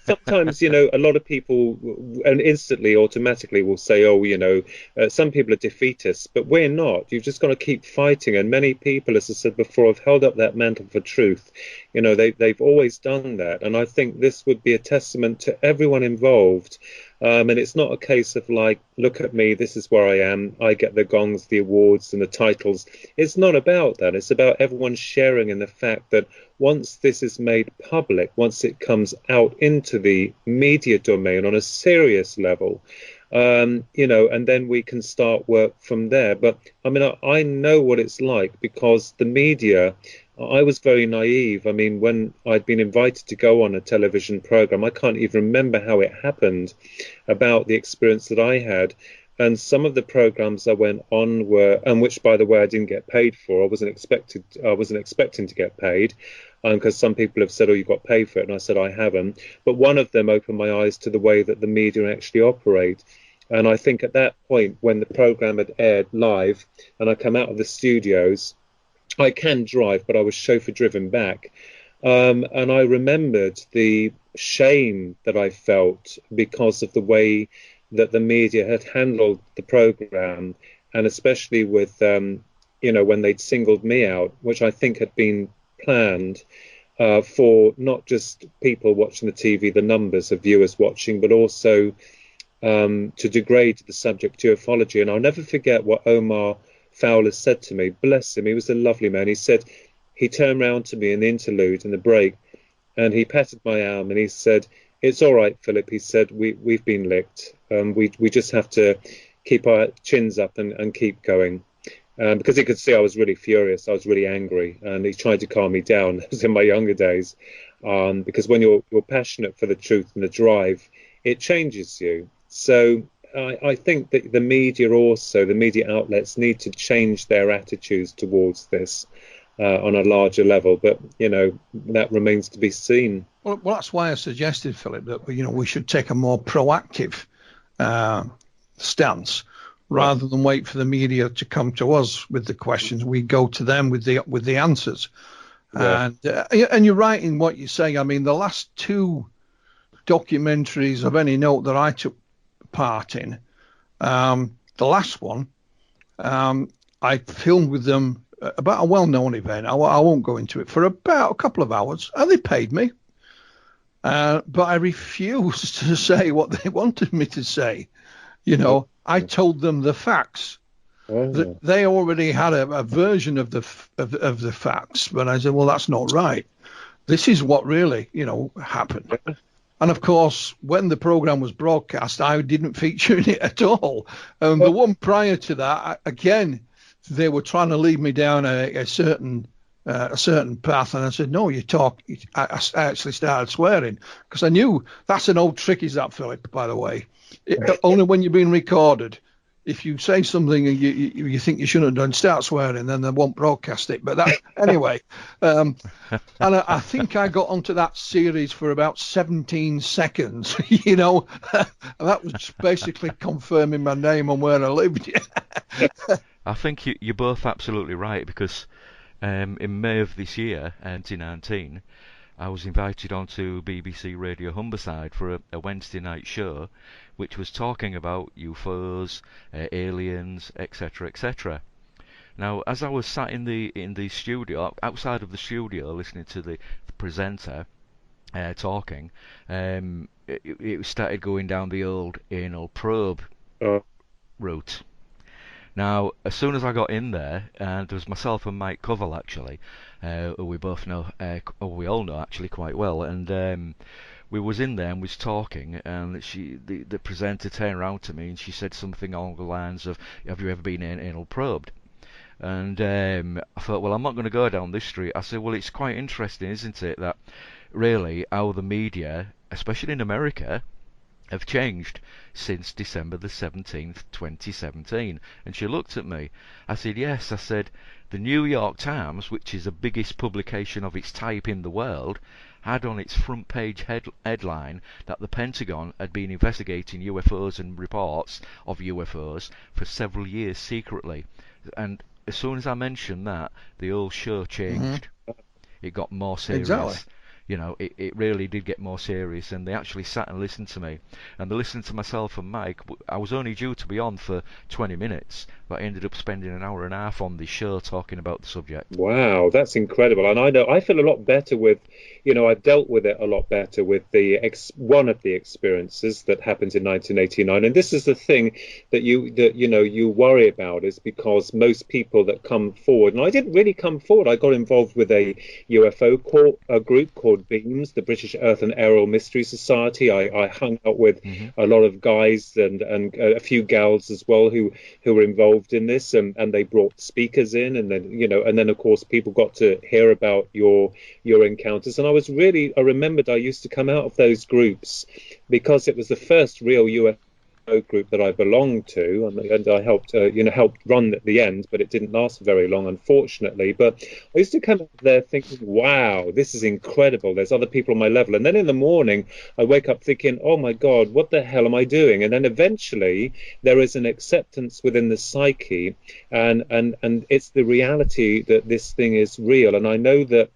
sometimes, you know, a lot of people and instantly, automatically will say, oh, you know, some people are defeatists, but we're not. You've just got to keep fighting. And many people, as I said before, have held up that mantle for truth. You know, they've always done that. And I think this would be a testament to everyone involved And it's not a case of like, look at me, this is where I am, I get the gongs, the awards and the titles. It's not about that. It's about everyone sharing in the fact that once this is made public, once it comes out into the media domain on a serious level, and then we can start work from there. But I mean, I know what it's like, because the media, I was very naive. I mean, when I'd been invited to go on a television program, I can't even remember how it happened, about the experience that I had. And some of the programs I went on were, and which, by the way, I didn't get paid for. I wasn't expecting to get paid, because some people have said, "Oh, you got paid for it," and I said, "I haven't." But one of them opened my eyes to the way that the media actually operate. And I think at that point, when the program had aired live, and I come out of the studios, I can drive, but I was chauffeur driven back. And I remembered the shame that I felt because of the way that the media had handled the program, and especially with, when they'd singled me out, which I think had been planned for not just people watching the TV, the numbers of viewers watching, but also to degrade the subject ufology. And I'll never forget what Omar Fowler said to me. Bless him, he was a lovely man. He said, he turned round to me in the interlude, in the break, and he patted my arm and he said, "It's all right, Philip." He said, we've been licked. We just have to keep our chins up and keep going. Because he could see I was really furious, I was really angry, and he tried to calm me down. It was in my younger days, because when you're passionate for the truth and the drive, it changes you. So I think that the media outlets need to change their attitudes towards this on a larger level, but that remains to be seen. Well, that's why I suggested, Philip, that we should take a more proactive stance, rather than wait for the media to come to us with the questions. We go to them with the answers. Yeah. And you're right in what you say. I mean, the last two documentaries of any note that I took part in, the last one, I filmed with them about a well-known event. I won't go into it, for about a couple of hours, and they paid me. But I refused to say what they wanted me to say. I told them the facts. That they already had a version of the facts, but I said, well, that's not right. This is what really, happened. And of course, when the program was broadcast, I didn't feature in it at all. The one prior to that, again, they were trying to lead me down a certain path, and I said, no, you talk. I actually started swearing, because I knew that's an old trick, is that, Philip, by the way. Only when you're being recorded, if you say something and you think you shouldn't have done, start swearing, then they won't broadcast it. But that anyway, and I think I got onto that series for about 17 seconds, and that was basically confirming my name and where I lived. I think you're both absolutely right, because in May of this year, 2019, I was invited onto BBC Radio Humberside for a Wednesday night show, which was talking about UFOs, aliens, etc., etc. Now, as I was sat in the studio, outside of the studio, listening to the presenter talking, it started going down the old anal probe route. Now, as soon as I got in there, and there was myself and Mike Covell, actually, who we both know, we all know actually quite well, and we was in there and was talking, and the presenter turned around to me and she said something along the lines of, "Have you ever been anal probed?" And I thought, well, I'm not going to go down this street. I said, well, it's quite interesting, isn't it, that really how the media, especially in America, have changed since December the 17th, 2017. And she looked at me. I said, yes. I said, the New York Times, which is the biggest publication of its type in the world, had on its front page headline that the Pentagon had been investigating UFOs and reports of UFOs for several years secretly. And as soon as I mentioned that, the whole show changed. Mm-hmm. It got more serious. Exactly. It really did get more serious, and they actually sat and listened to me. And they listened to myself and Mike. I was only due to be on for 20 minutes, but I ended up spending an hour and a half on the show talking about the subject. Wow, that's incredible. And I know I feel a lot better with, I've dealt with it a lot better with one of the experiences that happened in 1989. And this is the thing that you worry about, is because most people that come forward, and I didn't really come forward. I got involved with a UFO group called BEAMS, the British Earth and Aerial Mystery Society. I hung out with a lot of guys and a few gals as well who were involved in this, and they brought speakers in, and then of course people got to hear about your encounters. And I remembered I used to come out of those groups because it was the first real UFO group that I belonged to, and I helped run at the end, but it didn't last very long, unfortunately. But I used to come up there thinking, wow, this is incredible, there's other people on my level. And then in the morning I wake up thinking, oh my God, what the hell am I doing? And then eventually there is an acceptance within the psyche, and it's the reality that this thing is real. And I know that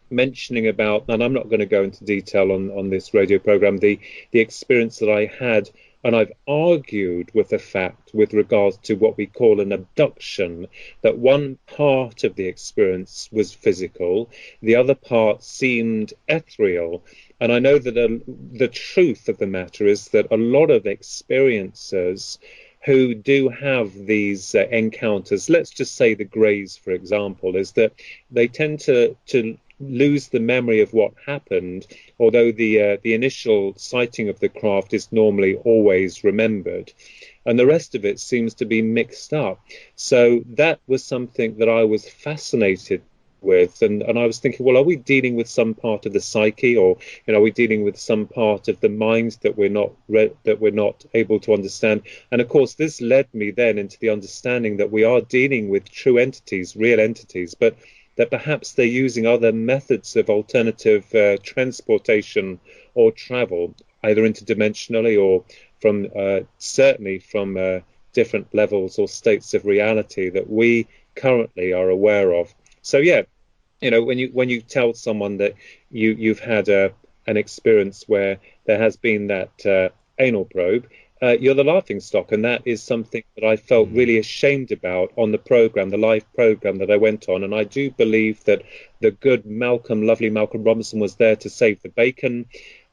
mentioning about, and I'm not going to go into detail on this radio program, the experience that I had, and I've argued with the fact with regards to what we call an abduction, that one part of the experience was physical, the other part seemed ethereal. And I know that the truth of the matter is that a lot of experiencers who do have these encounters, let's just say the Greys, for example, is that they tend to lose the memory of what happened, although the initial sighting of the craft is normally always remembered, and the rest of it seems to be mixed up. So that was something that I was fascinated with, and I was thinking, well, are we dealing with some part of the psyche, or are we dealing with some part of the mind that we're not able to understand? And of course this led me then into the understanding that we are dealing with true entities, real entities, but that perhaps they're using other methods of alternative transportation or travel, either interdimensionally or from certainly from different levels or states of reality that we currently are aware of. So yeah, when you tell someone that you've had an experience where there has been that anal probe, you're the laughing stock, and that is something that I felt really ashamed about on the program, the live program that I went on. And I do believe that the good lovely Malcolm Robinson was there to save the bacon.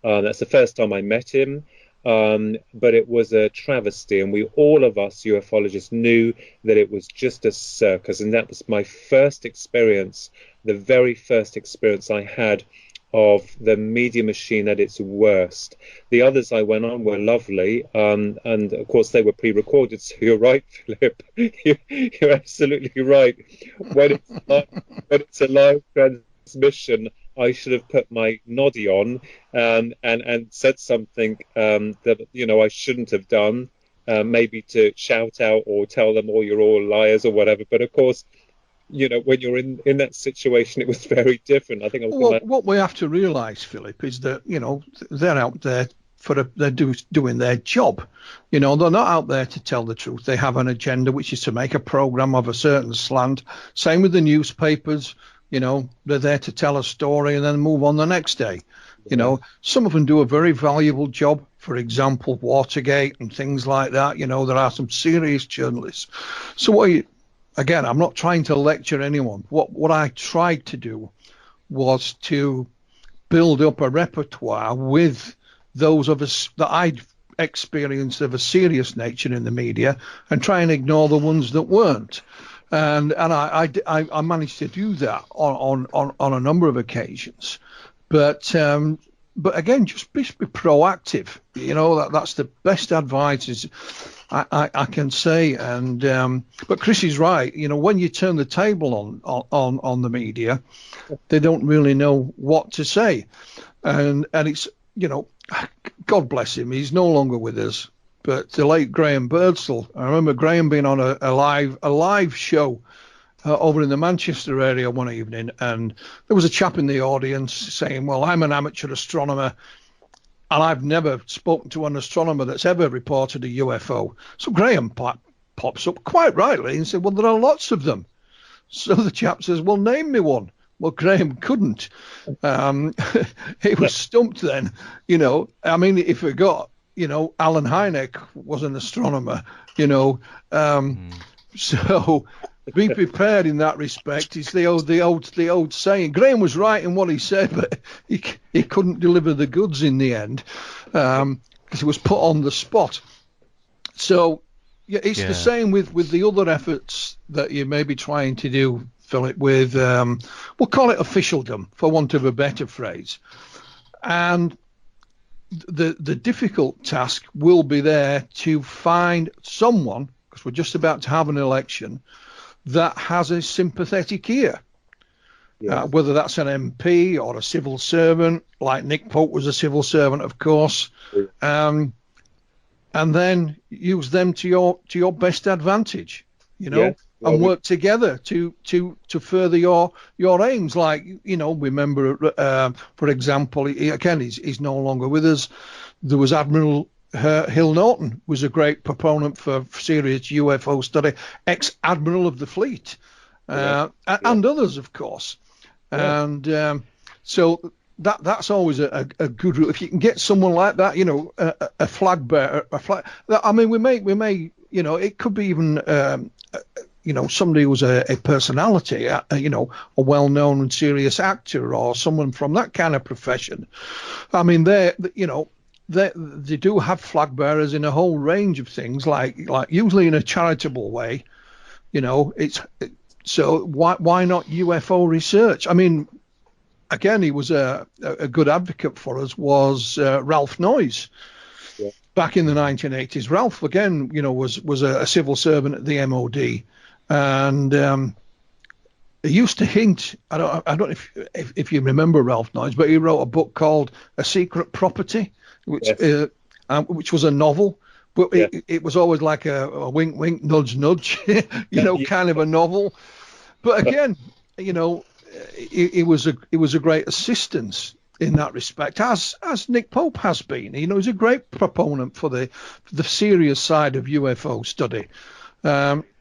That's the first time I met him, but it was a travesty, and all of us ufologists knew that it was just a circus. And that was my first experience, the very first experience I had of the media machine at its worst. The others I went on were lovely, and of course they were pre-recorded, so you're right, Philip. You're absolutely right. When it's a live transmission, I should have put my noddy on and said something that I shouldn't have done, maybe to shout out or tell them, oh, you're all liars or whatever. But of course, when you're in that situation, it was very different. I think what we have to realise, Philip, is that they're out there they're doing their job. They're not out there to tell the truth. They have an agenda, which is to make a program of a certain slant. Same with the newspapers. They're there to tell a story and then move on the next day. Some of them do a very valuable job. For example, Watergate and things like that. There are some serious journalists. So again, I'm not trying to lecture anyone. What I tried to do was to build up a repertoire with those of us that I'd experienced of a serious nature in the media, and try and ignore the ones that weren't. And I managed to do that on a number of occasions. But again, just be proactive. That's the best advice I can say. And but Chris is right. When you turn the table on the media, they don't really know what to say. And it's God bless him, he's no longer with us. But the late Graham Birdsall, I remember Graham being on a live show over in the Manchester area one evening, and there was a chap in the audience saying, well, I'm an amateur astronomer, and I've never spoken to an astronomer that's ever reported a UFO. So Graham pops up quite rightly and said, well, there are lots of them. So the chap says, well, name me one. Well, Graham couldn't. He was stumped then. If we got, Alan Hynek was an astronomer, So be prepared in that respect. It's the old saying. Graham was right in what he said, but he couldn't deliver the goods in the end because he was put on the spot. So yeah, it's the same with the other efforts that you may be trying to do, Philip, with we'll call it officialdom, for want of a better phrase. And the difficult task will be there to find someone, because we're just about to have an election, that has a sympathetic ear. Whether that's an MP or a civil servant, like Nick Pope was a civil servant, of course, and then use them to your best advantage, and work together to further your aims. Like, remember, for example, he's no longer with us. There was Admiral Hill Norton, was a great proponent for serious UFO study, ex-admiral of the fleet, and others, of course. And so that's always a good route. If you can get someone like that, a flag bearer, I mean, we may, it could be even, somebody who's a personality, a well-known and serious actor, or someone from that kind of profession. I mean, they do have flag bearers in a whole range of things, like usually in a charitable way. So why not UFO research? I mean, again, he was a good advocate for us, was Ralph Noyes. Back in the 1980s. Ralph, again, was a civil servant at the MOD, and he used to hint. I don't know if you remember Ralph Noyes, but he wrote a book called A Secret Property, which was a novel, but it was always like a wink, wink, nudge, nudge, kind of a novel. But again, it was a great assistance in that respect, as Nick Pope has been. He's a great proponent for the serious side of UFO study.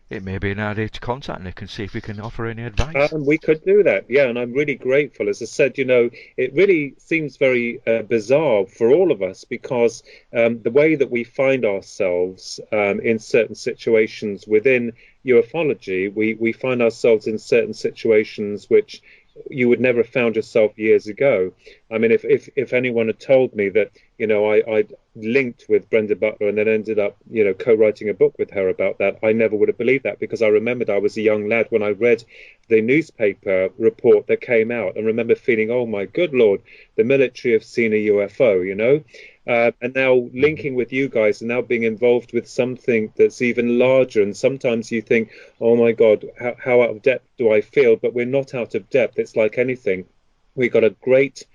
It may be an idea to contact Nick and see if we can offer any advice. We could do that, and I'm really grateful. As I said, it really seems very bizarre for all of us, because the way that we find ourselves in certain situations within ufology, we find ourselves in certain situations which you would never have found yourself years ago. I mean, if anyone had told me that, I'd linked with Brenda Butler and then ended up, co-writing a book with her about that, I never would have believed that, because I remembered I was a young lad when I read the newspaper report that came out, and remember feeling, oh my good Lord, the military have seen a UFO, and now linking with you guys and now being involved with something that's even larger. And sometimes you think, oh my God, how out of depth do I feel? But we're not out of depth. It's like anything. We've got a great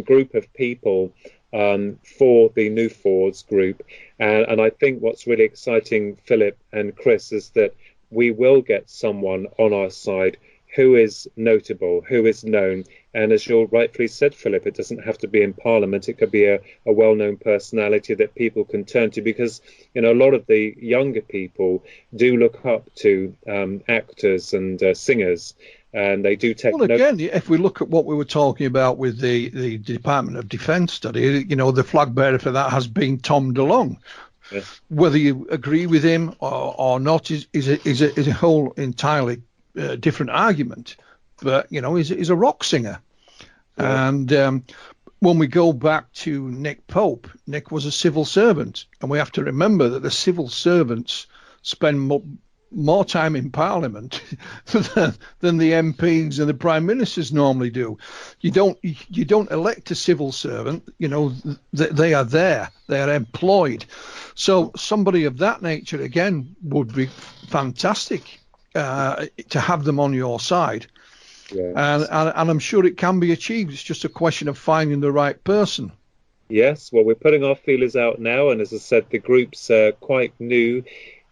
group of people for the New Force group. And I think what's really exciting, Philip and Chris, is that we will get someone on our side who is notable, who is known. And as you rightfully said, Philip, it doesn't have to be in Parliament. It could be a well-known personality that people can turn to, because, a lot of the younger people do look up to actors and singers, and they do take note. Well, again, if we look at what we were talking about with the Department of Defence study, the flag bearer for that has been Tom DeLonge. Yes. Whether you agree with him or not is a whole entirely different argument, but he's a rock singer. And when we go back to Nick Pope, Nick was a civil servant, and we have to remember that the civil servants spend more time in Parliament than the MPs and the prime ministers normally do. You don't elect a civil servant. They are there, they are employed. So somebody of that nature again would be fantastic to have them on your side. And I'm sure it can be achieved. It's just a question of finding the right person. Yes, well, we're putting our feelers out now, and as I said, the group's quite new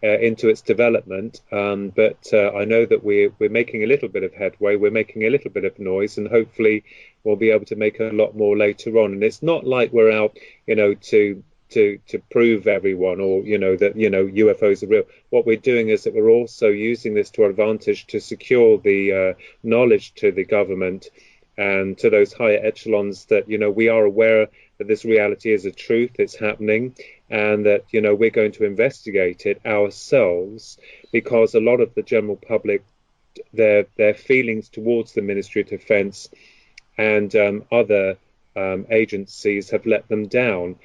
into its development, but I know that we're making a little bit of headway, we're making a little bit of noise, and hopefully we'll be able to make a lot more later on. And it's not like we're out, to prove everyone, or that UFOs are real. What we're doing is that we're also using this to our advantage to secure the knowledge to the government and to those higher echelons that we are aware that this reality is a truth, it's happening, and that we're going to investigate it ourselves, because a lot of the general public their feelings towards the Ministry of Defence and other agencies have let them down.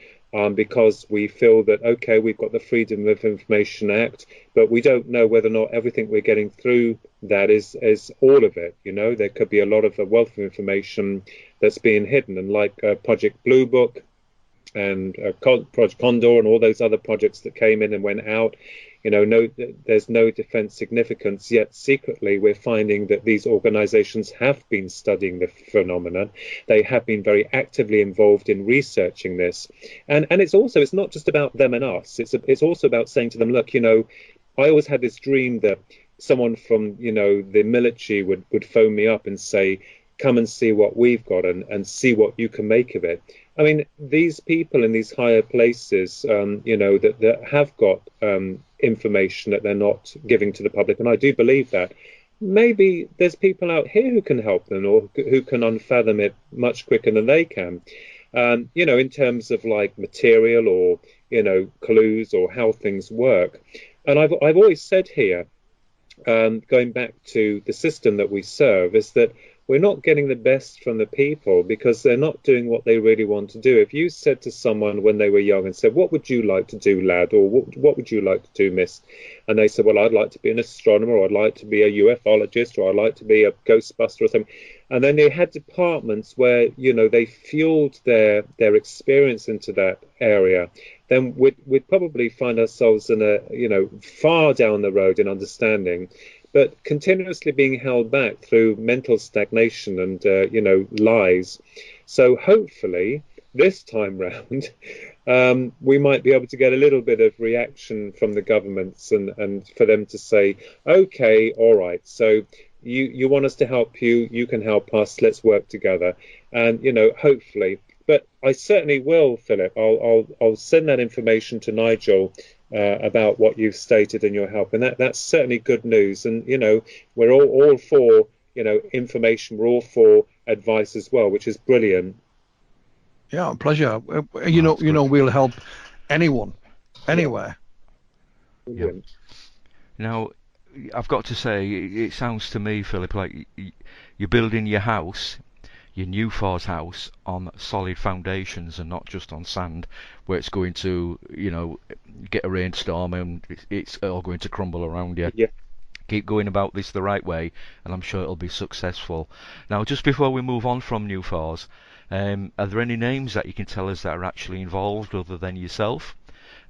Because we feel that, okay, we've got the Freedom of Information Act, but we don't know whether or not everything we're getting through that is all of it. There could be a lot of a wealth of information that's being hidden, and like Project Blue Book and Project Condor and all those other projects that came in and went out, there's no defense significance, yet secretly we're finding that these organizations have been studying the phenomenon. They have been very actively involved in researching this. And it's not just about them and us. It's also about saying to them, look, I always had this dream that someone from, the military would phone me up and say, come and see what we've got and see what you can make of it. I mean, these people in these higher places, that have got information that they're not giving to the public, and I do believe that, maybe there's people out here who can help them or who can unfathom it much quicker than they can, in terms of like material or, clues or how things work. And I've always said here, going back to the system that we serve, is that we're not getting the best from the people because they're not doing what they really want to do. If you said to someone when they were young and said, what would you like to do, lad? Or what would you like to do, miss? And they said, well, I'd like to be an astronomer, or I'd like to be a ufologist, or I'd like to be a ghostbuster or something. And then they had departments where, they fueled their experience into that area. Then we'd probably find ourselves in a, far down the road in understanding, but continuously being held back through mental stagnation and, lies. So hopefully this time round, we might be able to get a little bit of reaction from the governments and for them to say, okay, all right, so you want us to help you, you can help us, let's work together. And, hopefully, but I certainly will, Philip. I'll send that information to Nigel about what you've stated in your help, and that's certainly good news. And we're all for information. We're all for advice as well, which is brilliant. Yeah, pleasure. We'll help anyone, anywhere. Yeah. Now, I've got to say, it sounds to me, Philip, like you're building your house, your new For's house, on solid foundations and not just on sand, where it's going to, get a rainstorm and it's all going to crumble around you. Yeah. Keep going about this the right way, and I'm sure it'll be successful. Now, just before we move on from new For's, are there any names that you can tell us that are actually involved other than yourself?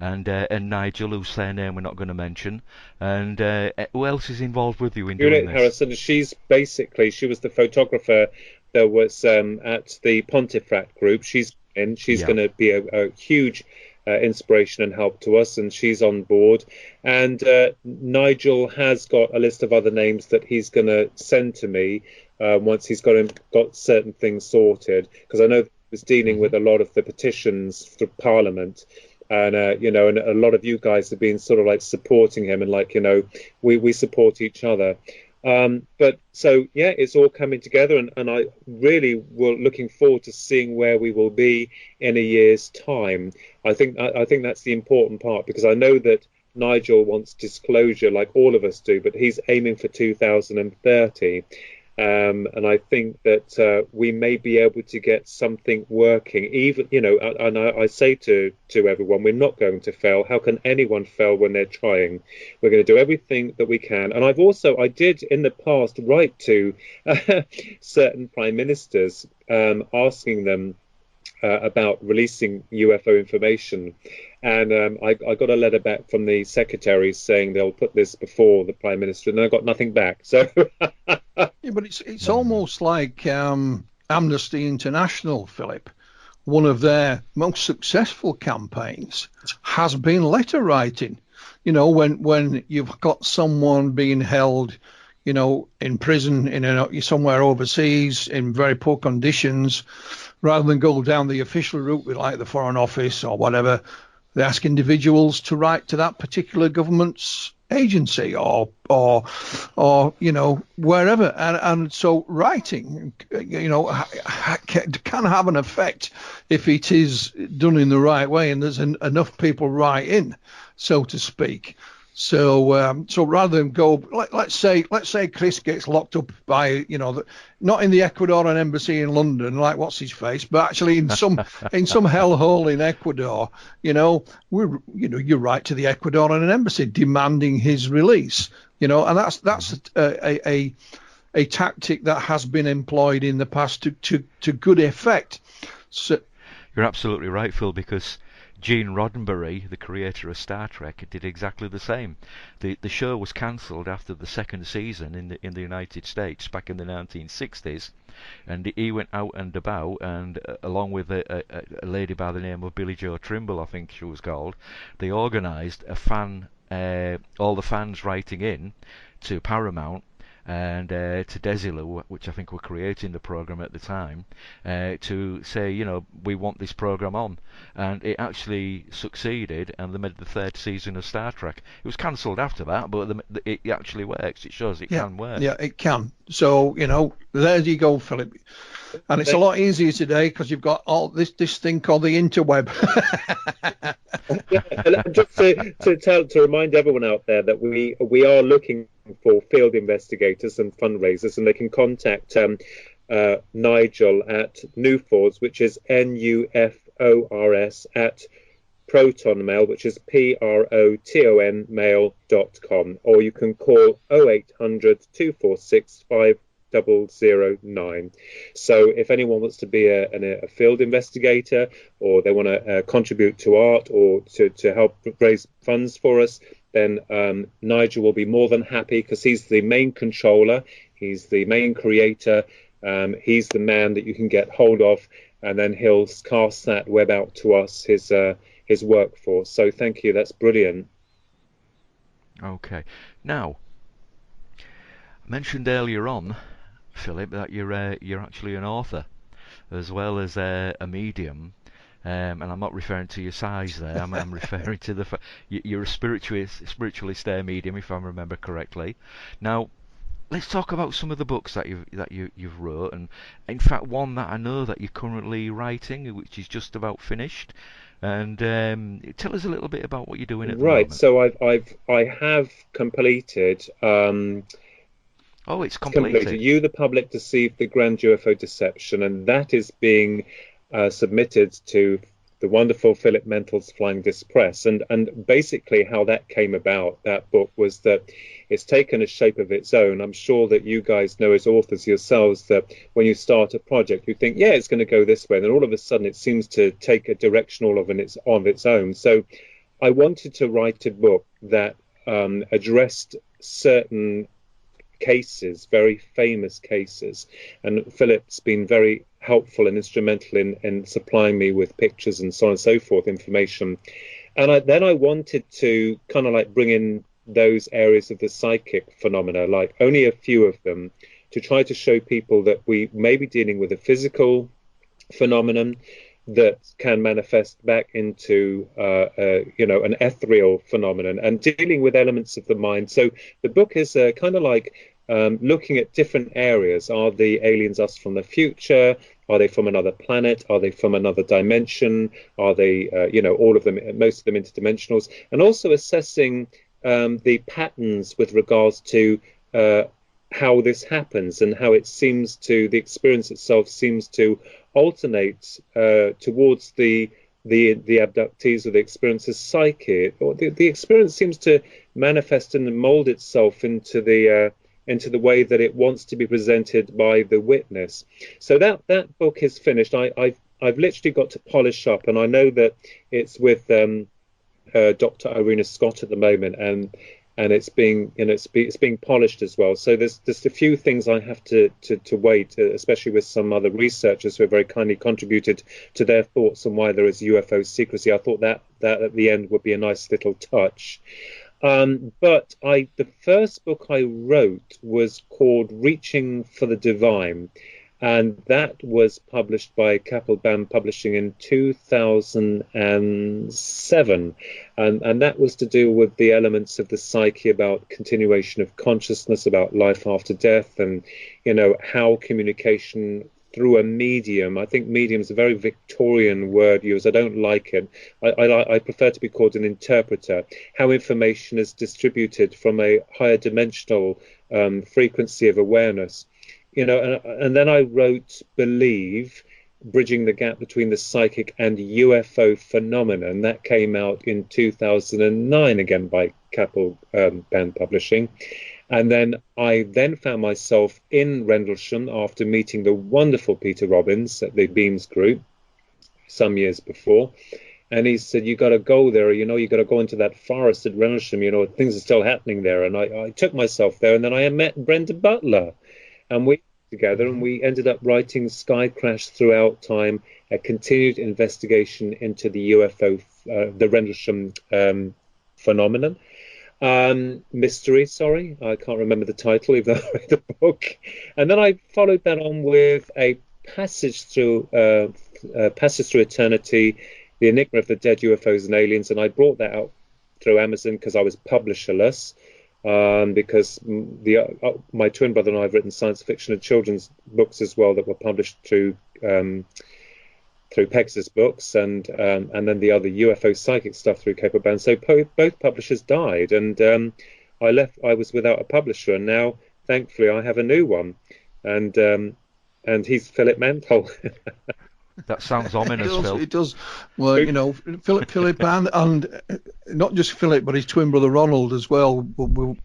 And Nigel, whose surname we're not going to mention, and who else is involved with you in doing this? Harrison, she was the photographer that was at the Pontefract group. She's going to be a huge inspiration and help to us, and she's on board. And Nigel has got a list of other names that he's going to send to me once he's got certain things sorted, because I know he was dealing with a lot of the petitions for Parliament. And, and a lot of you guys have been sort of like supporting him, and we support each other. But so, yeah, it's all coming together, and I really looking forward to seeing where we will be in a year's time. I think that's the important part, because I know that Nigel wants disclosure like all of us do, but he's aiming for 2030. And I think that we may be able to get something working, even, and I say to everyone, we're not going to fail. How can anyone fail when they're trying? We're going to do everything that we can. And I did in the past write to certain prime ministers asking them about releasing UFO information. And I got a letter back from the secretaries saying they'll put this before the Prime Minister, and I got nothing back. So, yeah, but it's almost like Amnesty International, Philip. One of their most successful campaigns has been letter writing. When you've got someone being held, in prison somewhere overseas in very poor conditions, rather than go down the official route with like the Foreign Office or whatever, they ask individuals to write to that particular government's agency or wherever, and so writing can have an effect if it is done in the right way, and there's enough people write in, so to speak. So rather than go, let's say Chris gets locked up by, not in the Ecuadorian embassy in London, like what's his face, but actually in some hellhole in Ecuador. You write to the Ecuadorian embassy demanding his release. And that's a tactic that has been employed in the past to good effect. So you're absolutely right, Phil, because Gene Roddenberry, the creator of Star Trek, did exactly the same. The show was cancelled after the second season in the United States back in the 1960s, and he went out and about, and along with a lady by the name of Billie Joe Trimble, I think she was called, they organised a fan, all the fans writing in to Paramount and to Desilu, which I think were creating the program at the time, to say, we want this program on, and it actually succeeded, and they made the third season of Star Trek. It was cancelled after that, but it actually works. It shows it can work. Yeah, it can. So there you go, Philip. And it's a lot easier today because you've got all this thing called the interweb. Yeah, and just to remind everyone out there that we are looking for field investigators and fundraisers, and they can contact Nigel at NUFORS, which is NUFORS, at protonmail, which is PROTON mail.com, or you can call 0800 246 5009. So if anyone wants to be a field investigator, or they want to contribute to art, or to help raise funds for us, then Nigel will be more than happy, because he's the main controller, he's the main creator, he's the man that you can get hold of, and then he'll cast that web out to us, his workforce. So thank you, that's brilliant. Okay, now I mentioned earlier on, Philip, that you're actually an author as well as a medium. And I'm not referring to your size there. I'm referring to you're a spiritualist medium, if I remember correctly. Now, let's talk about some of the books that you've wrote, and in fact one that I know that you're currently writing, which is just about finished. And tell us a little bit about what you're doing at the moment. Right. So I have completed. Oh, it's completed. You, the Public, Deceive the Grand UFO Deception, and that is being submitted to the wonderful Philip Mental's Flying Disc Press. And basically how that came about, that book, was that it's taken a shape of its own. I'm sure that you guys know as authors yourselves that when you start a project, you think, yeah, it's going to go this way, and then all of a sudden it seems to take a direction all of its own. So I wanted to write a book that addressed certain cases, very famous cases, and Philip's been very helpful and instrumental in supplying me with pictures and so on and so forth, information. And I wanted to kind of like bring in those areas of the psychic phenomena, like only a few of them, to try to show people that we may be dealing with a physical phenomenon that can manifest back into an ethereal phenomenon, and dealing with elements of the mind. So the book is kind of like looking at different areas. Are the aliens us from the future? Are they from another planet? Are they from another dimension? Are they, all of them, most of them interdimensionals? And also assessing the patterns with regards to how this happens, and how it seems to, the experience itself seems to alternate towards the abductees or the experience's psyche, or the experience seems to manifest and mold itself into the way that it wants to be presented by the witness. So that book is finished. I've literally got to polish up, and I know that it's with Dr. Irina Scott at the moment, and it's being polished as well. So there's just a few things I have to wait, especially with some other researchers who have very kindly contributed to their thoughts on why there is UFO secrecy. I thought that at the end would be a nice little touch. But the first book I wrote was called Reaching for the Divine, and that was published by Kapelbaum Publishing in 2007, and that was to do with the elements of the psyche, about continuation of consciousness, about life after death, and how communication through a medium. I think medium is a very Victorian word used. I don't like it. I prefer to be called an interpreter. How information is distributed from a higher dimensional frequency of awareness. And then I wrote Believe, Bridging the Gap Between the Psychic and UFO Phenomenon. That came out in 2009, again by Capital Pen Publishing. And then I found myself in Rendlesham after meeting the wonderful Peter Robbins at the Beams Group some years before. And he said, you got to go there, you got to go into that forest at Rendlesham, things are still happening there. And I took myself there, and then I met Brenda Butler, and we together, and we ended up writing Sky Crash Throughout Time, a continued investigation into the UFO, the Rendlesham phenomenon. Mystery, sorry, I can't remember the title, even though I read the book. And then I followed that on with a passage through eternity, the enigma of the dead, UFOs and aliens, and I brought that out through Amazon because I was publisherless, because my twin brother and I have written science fiction and children's books as well that were published through Pegasus Books, and then the other UFO psychic stuff through Cape Band. So both publishers died, and I was without a publisher, and now thankfully I have a new one, and he's Philip Mantle. That sounds ominous, Phil. It does. Well, Philip and not just Philip, but his twin brother Ronald as well. We'll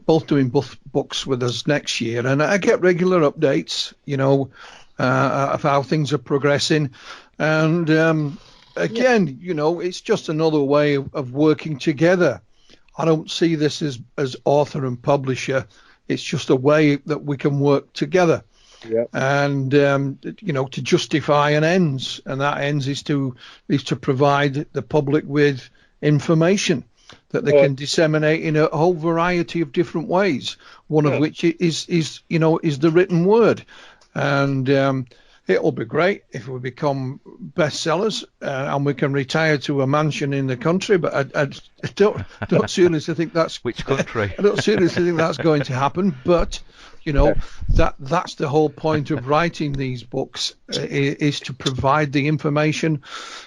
both doing both books with us next year, and I get regular updates, of how things are progressing, and again, it's just another way of working together. I don't see this as author and publisher. It's just a way that we can work together. Yep. And to justify an ends, and that ends is to provide the public with information that they can disseminate in a whole variety of different ways. One of which is the written word, and it'll be great if we become bestsellers and we can retire to a mansion in the country. But I don't seriously think that's which country. I don't seriously think that's going to happen. But that's the whole point of writing these books, is to provide the information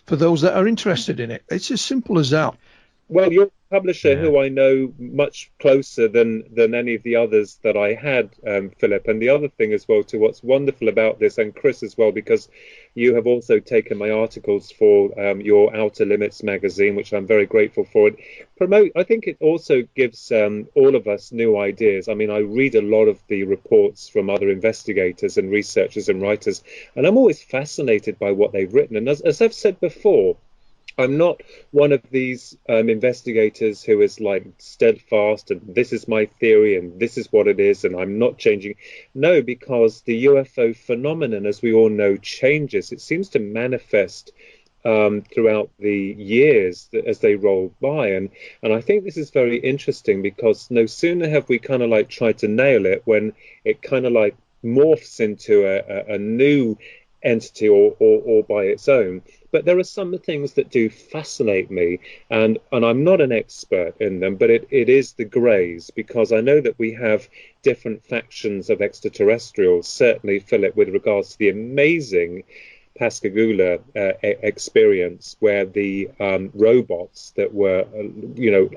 for those that are interested in it. It's as simple as that. Well, you're a publisher who I know much closer than any of the others that I had, Philip. And the other thing as well, to what's wonderful about this, and Chris as well, because you have also taken my articles for your Outer Limits magazine, which I'm very grateful for. I think it also gives all of us new ideas. I mean, I read a lot of the reports from other investigators and researchers and writers, and I'm always fascinated by what they've written. And as I've said before, I'm not one of these investigators who is like steadfast and this is my theory and this is what it is and I'm not changing. No, because the UFO phenomenon, as we all know, changes. It seems to manifest throughout the years as they roll by. And I think this is very interesting, because no sooner have we kind of like tried to nail it when it kind of like morphs into a new entity or by its own. But there are some things that do fascinate me, and I'm not an expert in them, but it is the greys, because I know that we have different factions of extraterrestrials, certainly, Philip, with regards to the amazing Pascagoula experience, where the robots that were,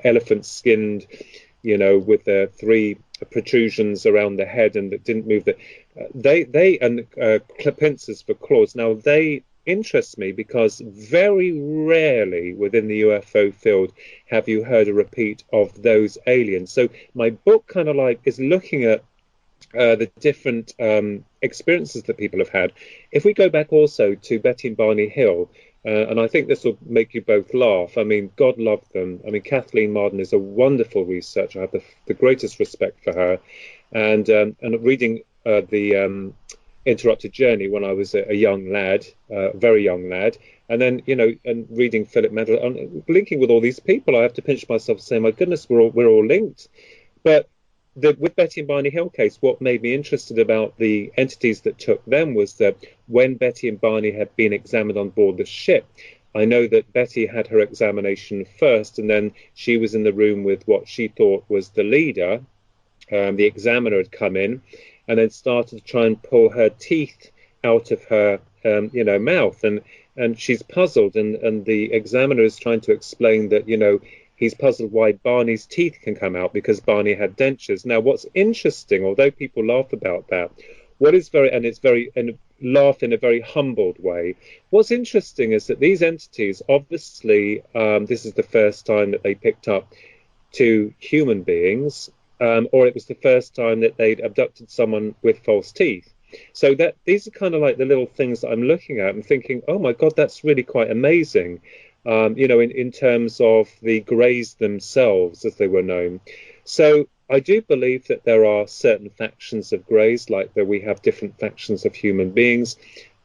elephant skinned, with the 3 protrusions around the head and that didn't move, they and pincers for claws. Now, they interest me because very rarely within the UFO field have you heard a repeat of those aliens. So my book kind of like is looking at the different experiences that people have had. If we go back also to Betty and Barney Hill, and I think this will make you both laugh. I mean, God love them. I mean, Kathleen Marden is a wonderful researcher. I have the greatest respect for her. And reading the Interrupted Journey when I was a young lad, very young lad, and then and reading Philip Mantle, and linking with all these people, I have to pinch myself, saying, "My goodness, we're all linked." But with Betty and Barney Hill case, what made me interested about the entities that took them was that when Betty and Barney had been examined on board the ship, I know that Betty had her examination first, and then she was in the room with what she thought was the leader. The examiner had come in and then started to try and pull her teeth out of her mouth, and she's puzzled, and the examiner is trying to explain that he's puzzled why Barney's teeth can come out because Barney had dentures. Now, what's interesting, although people laugh about that, and laugh in a very humbled way. What's interesting is that these entities, obviously, this is the first time that they picked up two human beings, or it was the first time that they'd abducted someone with false teeth. So that these are kind of like the little things that I'm looking at and thinking, oh my God, that's really quite amazing. In terms of the Greys themselves, as they were known. So I do believe that there are certain factions of Greys, like that we have different factions of human beings,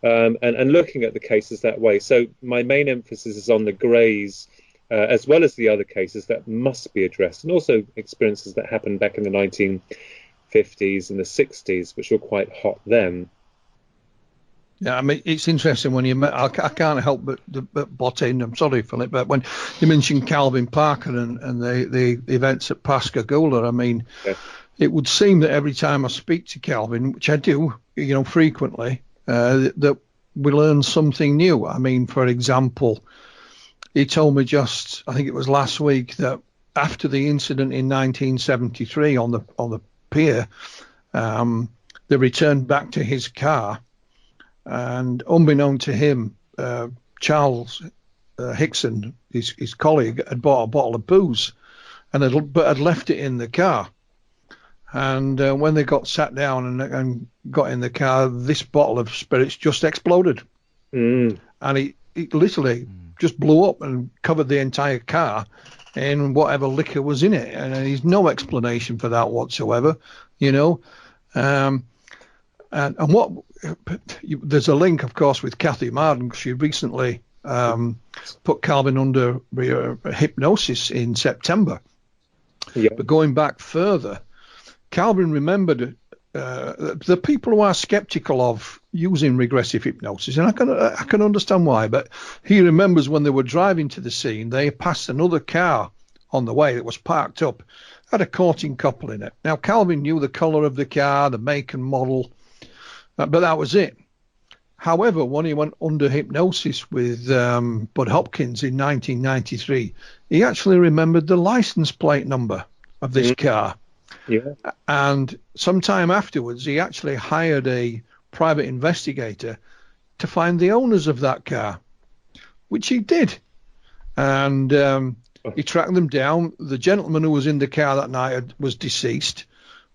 and looking at the cases that way. So my main emphasis is on the Greys, as well as the other cases that must be addressed, and also experiences that happened back in the 1950s and the 60s, which were quite hot then. Yeah, I mean, it's interesting when I can't help but butt in. I'm sorry, Philip, but when you mentioned Calvin Parker and the events at Pascagoula, I mean, yeah. It would seem that every time I speak to Calvin, which I do, frequently, that we learn something new. I mean, for example, he told me I think it was last week, that after the incident in 1973 on the pier, they returned back to his car. And unbeknown to him, Charles Hickson, his colleague, had bought a bottle of booze, but had left it in the car. And when they got sat down and got in the car, this bottle of spirits just exploded. And it literally just blew up and covered the entire car in whatever liquor was in it. And there's no explanation for that whatsoever, And what there's a link, of course, with Kathy Marden. She recently put Calvin under hypnosis in September. Yeah. But going back further, Calvin remembered the people who are skeptical of using regressive hypnosis, and I can understand why. But he remembers when they were driving to the scene, they passed another car on the way that was parked up, had a courting couple in it. Now Calvin knew the colour of the car, the make and model. But that was it. However, when he went under hypnosis with Bud Hopkins in 1993, he actually remembered the license plate number of this car. Yeah. And sometime afterwards, he actually hired a private investigator to find the owners of that car, which he did. And he tracked them down. The gentleman who was in the car that night was deceased,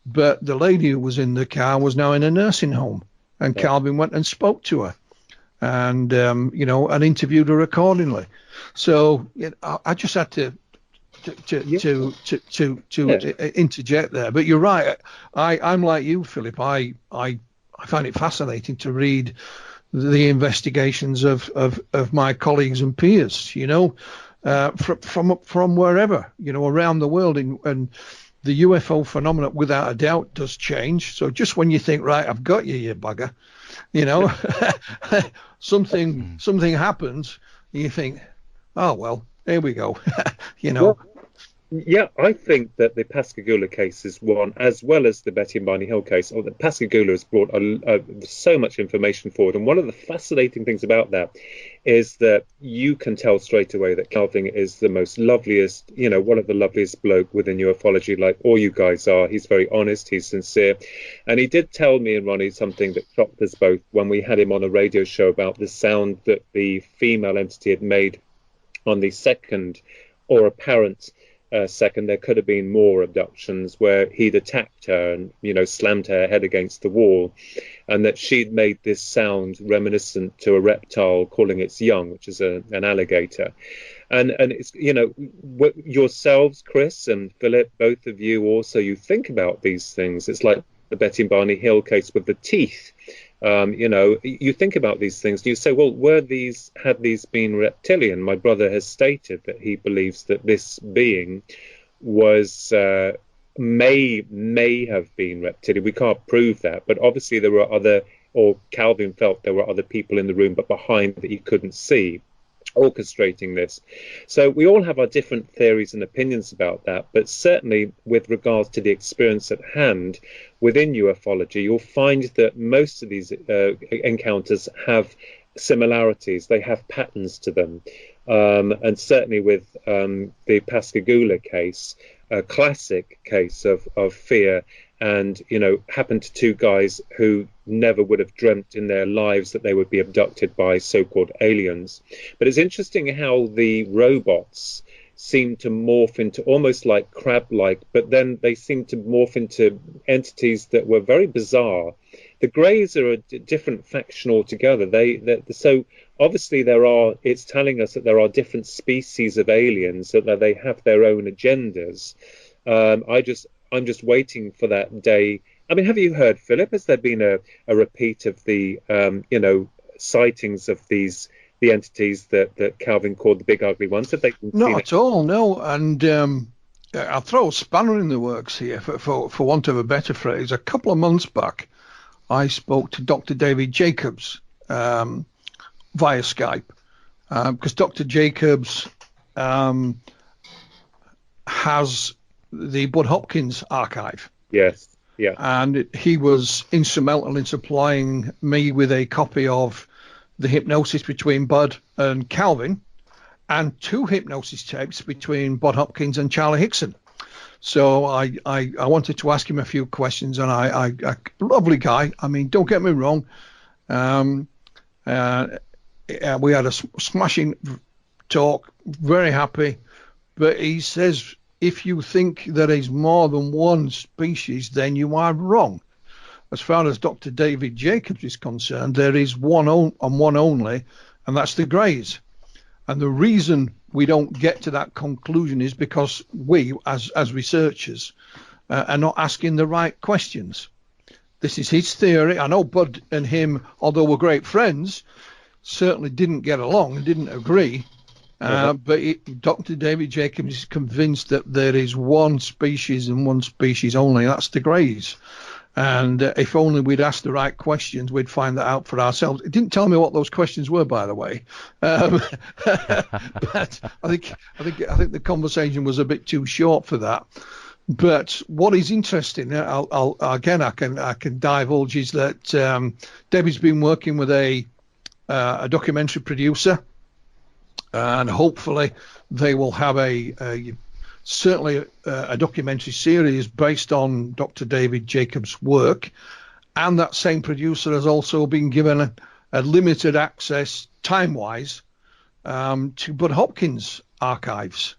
but the lady who was in the car was now in a nursing home. And Calvin went and spoke to her, and and interviewed her accordingly. So I just had to interject there. But you're right. I'm like you, Philip. I find it fascinating to read the investigations of my colleagues and peers. From wherever around the world, and the UFO phenomenon, without a doubt, does change. So just when you think, right, I've got you bugger, something happens, and you think, oh, well, here we go, Well, yeah, I think that the Pascagoula case is one, as well as the Betty and Barney Hill case, or the Pascagoula has brought so much information forward. And one of the fascinating things about that is that you can tell straight away that Calvin is the most loveliest, one of the loveliest bloke within ufology, like all you guys are. He's very honest, he's sincere. And he did tell me and Ronnie something that shocked us both when we had him on a radio show about the sound that the female entity had made on the second, or apparent second. There could have been more abductions where he'd attacked her and slammed her head against the wall, and that she'd made this sound reminiscent to a reptile calling its young, which is an alligator. And it's yourselves, Chris and Philip, both of you also, you think about these things. It's like the Betty and Barney Hill case with the teeth. You think about these things. You say, well, had these been reptilian? My brother has stated that he believes that this being was may have been reptilian. We can't prove that, but obviously there were Calvin felt there were other people in the room, but behind that he couldn't see. orchestrating this. So we all have our different theories and opinions about that, but certainly with regards to the experience at hand within ufology, you'll find that most of these encounters have similarities. They have patterns to them, and certainly with the Pascagoula case, a classic case of fear, and happened to two guys who never would have dreamt in their lives that they would be abducted by so-called aliens. But it's interesting how the robots seem to morph into almost like crab-like, but then they seem to morph into entities that were very bizarre. The Greys are a different faction altogether. So obviously it's telling us that there are different species of aliens, so that they have their own agendas. I'm just waiting for that day. I mean, have you heard, Philip? Has there been a repeat of the sightings of the entities that Calvin called the big ugly ones? Have they not at all? No. And I'll throw a spanner in the works here, for want of a better phrase. A couple of months back, I spoke to Dr. David Jacobs via Skype, because Dr. Jacobs has the Bud Hopkins archive. Yes, yeah. And he was instrumental in supplying me with a copy of the hypnosis between Bud and Calvin, and 2 hypnosis tapes between Bud Hopkins and Charlie Hickson. So I wanted to ask him a few questions, and I lovely guy. I mean, don't get me wrong. We had a smashing talk, very happy, but he says, if you think there is more than one species, then you are wrong. As far as Dr. David Jacobs is concerned, there is one only, and that's the Greys. And the reason we don't get to that conclusion is because we, as researchers, are not asking the right questions. This is his theory. I know Bud and him, although we're great friends, certainly didn't get along and didn't agree. But Dr. David Jacobs is convinced that there is one species and one species only. That's the Greys. And if only we'd asked the right questions, we'd find that out for ourselves. It didn't tell me what those questions were, by the way. But I think the conversation was a bit too short for that. But what is interesting, I can divulge, is that Debbie's been working with a documentary producer. And hopefully they will have certainly a documentary series based on Dr. David Jacobs' work. And that same producer has also been given a limited access, time-wise, to Bud Hopkins' archives.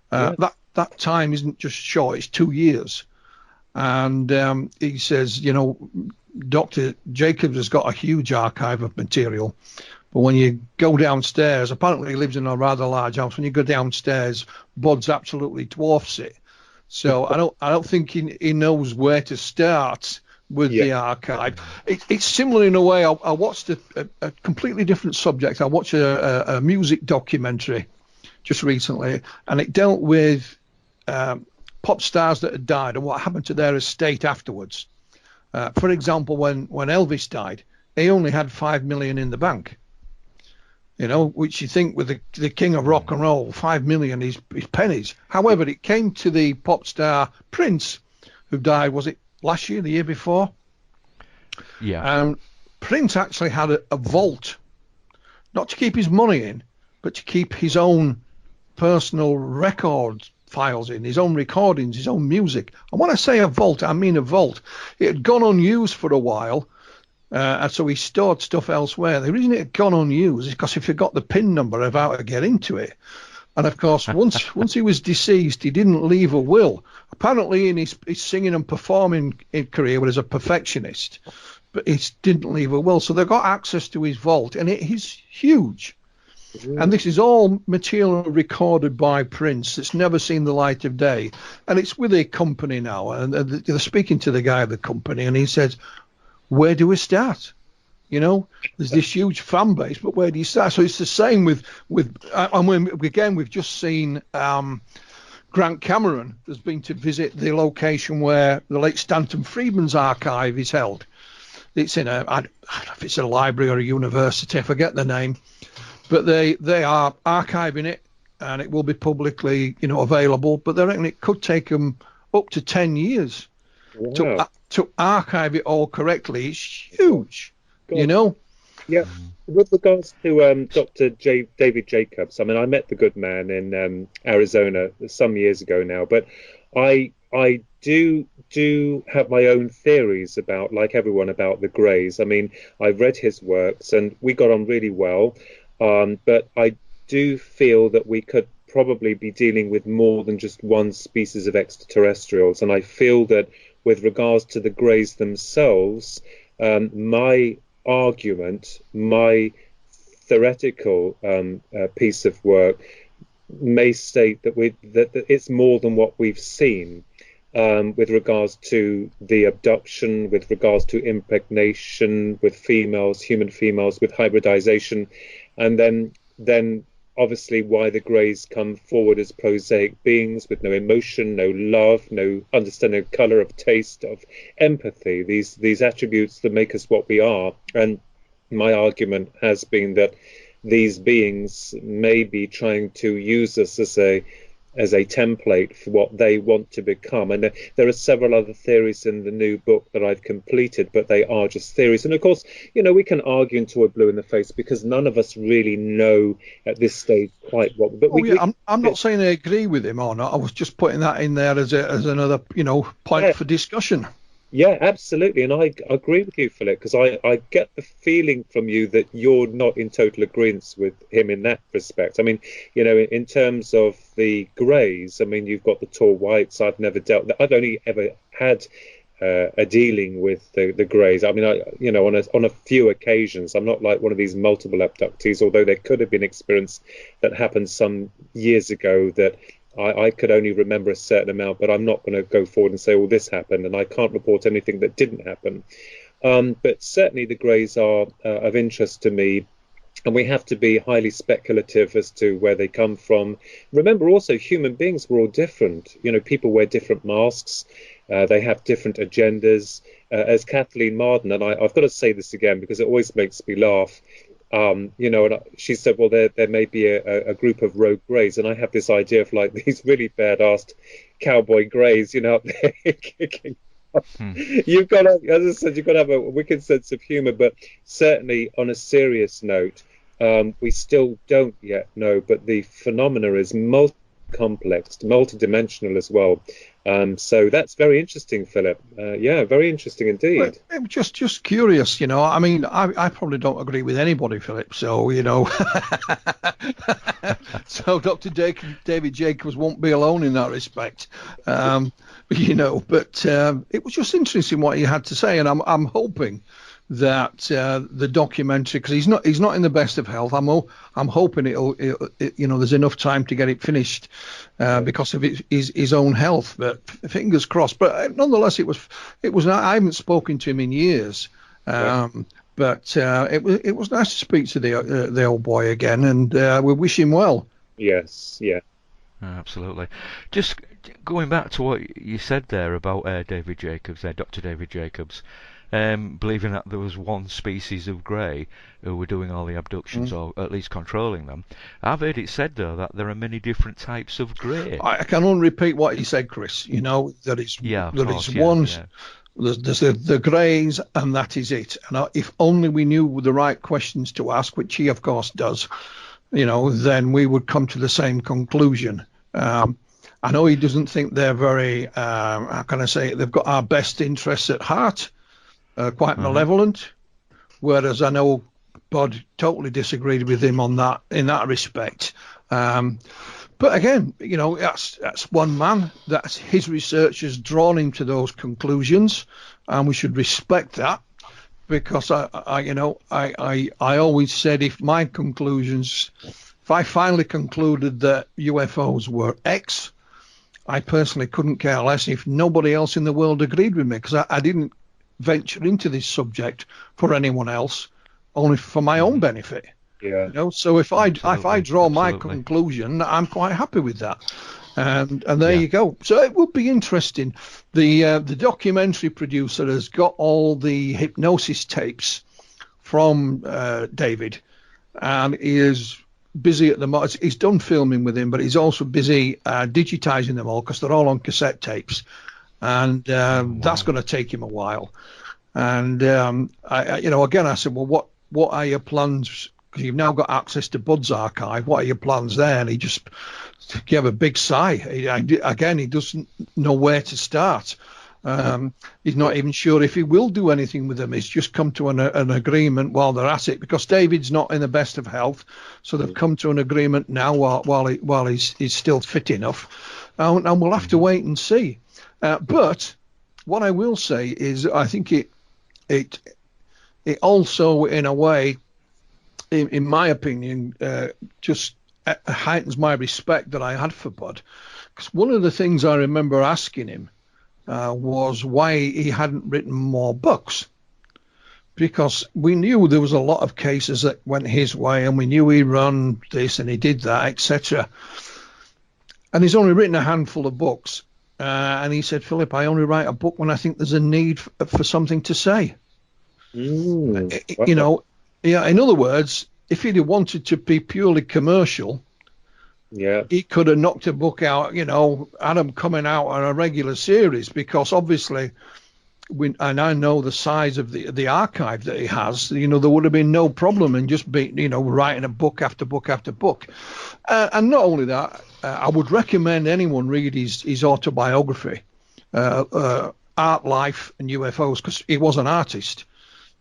That time isn't just short, it's 2 years. And he says, Dr. Jacobs has got a huge archive of material. But when you go downstairs, apparently he lives in a rather large house. When you go downstairs, Bud's absolutely dwarfs it. So I don't think he knows where to start with the archive. It's similar in a way. I watched a completely different subject. I watched a music documentary just recently, and it dealt with pop stars that had died and what happened to their estate afterwards. For example, when Elvis died, he only had $5 million in the bank. Which you think with the king of rock and roll, 5 million is pennies. However, it came to the pop star Prince, who died, was it last year, the year before? Yeah. Prince actually had a vault, not to keep his money in, but to keep his own personal record files in, his own recordings, his own music. And when I say a vault, I mean a vault. It had gone unused for a while. And so he stored stuff elsewhere. The reason it had gone unused is because he forgot the PIN number of how to get into it. And of course, once he was deceased, he didn't leave a will. Apparently, in his singing and performing career, he was a perfectionist, but he didn't leave a will. So they got access to his vault, and it is huge. And this is all material recorded by Prince that's never seen the light of day. And it's with a company now. And they're speaking to the guy at the company, and he says, where do we start? There's this huge fan base, but where do you start? So it's the same with we've just seen Grant Cameron has been to visit the location where the late Stanton Friedman's archive is held. It's in I don't know if it's a library or a university, I forget the name. but they are archiving it, and it will be publicly, available. But they reckon it could take them up to 10 years to archive it all correctly. It's huge, Yeah. With regards to Dr. David Jacobs, I mean, I met the good man in Arizona some years ago now, but I do have my own theories about, like everyone, about the Greys. I mean, I've read his works and we got on really well, but I do feel that we could probably be dealing with more than just one species of extraterrestrials. And I feel that with regards to the Greys themselves, my argument, my theoretical piece of work may state that that it's more than what we've seen with regards to the abduction, with regards to impregnation with females, human females, with hybridization, and then obviously why the Greys come forward as prosaic beings with no emotion, no love, no understanding of colour, of taste, of empathy, these attributes that make us what we are. And my argument has been that these beings may be trying to use us as a template for what they want to become. And there are several other theories in the new book that I've completed, but they are just theories. And of course, we can argue until we're blue in the face because none of us really know at this stage quite what. But I'm not saying I agree with him or not. I was just putting that in there as another, point for discussion. Yeah, absolutely. And I agree with you, Philip, because I get the feeling from you that you're not in total agreement with him in that respect. I mean, in terms of the Greys, I mean, you've got the tall whites. I've only ever had a dealing with the Greys. I mean, on a few occasions. I'm not like one of these multiple abductees, although there could have been experience that happened some years ago that I could only remember a certain amount, but I'm not going to go forward and say, well, this happened, and I can't report anything that didn't happen. But certainly the Greys are of interest to me, and we have to be highly speculative as to where they come from. Remember also, human beings were all different. People wear different masks. They have different agendas. As Kathleen Marden, and I've got to say this again because it always makes me laugh, and she said, well, there may be a group of rogue Greys, and I have this idea of like these really bad-assed cowboy Greys, out there kicking. You've got to, as I said, you've got to have a wicked sense of humour, but certainly on a serious note, we still don't yet know, but the phenomena is multi-complex, multi-dimensional as well. So that's very interesting, Philip. Yeah, very interesting indeed. Well, just curious, I mean, I probably don't agree with anybody, Philip. So, so Dr. David Jacobs won't be alone in that respect. But it was just interesting what he had to say, and I'm hoping that the documentary, because he's not in the best of health. I'm hoping it'll there's enough time to get it finished because of his own health. But fingers crossed. But nonetheless, it was. I haven't spoken to him in years. But it was nice to speak to the old boy again, and we wish him well. Yes. Yeah. Absolutely. Just going back to what you said there about David Jacobs, Dr. David Jacobs. Believing that there was one species of grey who were doing all the abductions, or at least controlling them. I've heard it said, though, that there are many different types of grey. I can only repeat what he said, Chris. There is one. There's the greys, and that is it. And if only we knew the right questions to ask, which he, of course, does, then we would come to the same conclusion. I know he doesn't think they're very, how can I say it, they've got our best interests at heart. Quite malevolent, whereas I know Bod totally disagreed with him on that in that respect. But again, that's one man. That's his research has drawn him to those conclusions, and we should respect that. Because I always said if I finally concluded that UFOs were X, I personally couldn't care less if nobody else in the world agreed with me, because I didn't venture into this subject for anyone else, only for my own benefit. Yeah. So if I draw my conclusion, I'm quite happy with that. And there you go. So it would be interesting. The documentary producer has got all the hypnosis tapes from David, and he is busy at the moment. He's done filming with him, but he's also busy digitizing them all because they're all on cassette tapes, and that's going to take him a while. And I said, well, what are your plans? Because you've now got access to Bud's archive. What are your plans there? And he just gave a big sigh. He doesn't know where to start. He's not even sure if he will do anything with them. He's just come to an agreement while they're at it, because David's not in the best of health, so they've come to an agreement now while he's still fit enough, and we'll have to wait and see. But what I will say is, I think it also, in a way, in my opinion, just heightens my respect that I had for Bud. Because one of the things I remember asking him was why he hadn't written more books. Because we knew there was a lot of cases that went his way, and we knew he run this and he did that, etc. And he's only written a handful of books. And he said, Philip, I only write a book when I think there's a need for something to say. Wow. In other words, if he'd have wanted to be purely commercial, he could have knocked a book out, had them coming out on a regular series, because obviously, and I know the size of the archive that he has, there would have been no problem in just writing a book after book after book. And not only that, I would recommend anyone read his autobiography, Art, Life and UFOs, because he was an artist.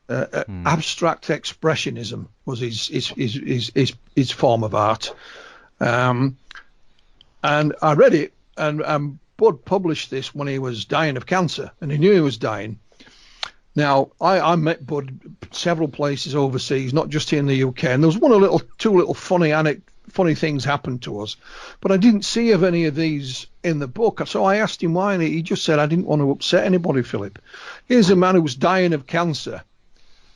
Abstract expressionism was his form of art, and I read it. And Bud published this when he was dying of cancer, and he knew he was dying. Now, I met Bud several places overseas, not just here in the UK, and there was two little funny things happened to us, but I didn't see of any of these in the book. So I asked him why, and he just said, I didn't want to upset anybody, Philip. Here's a man who was dying of cancer,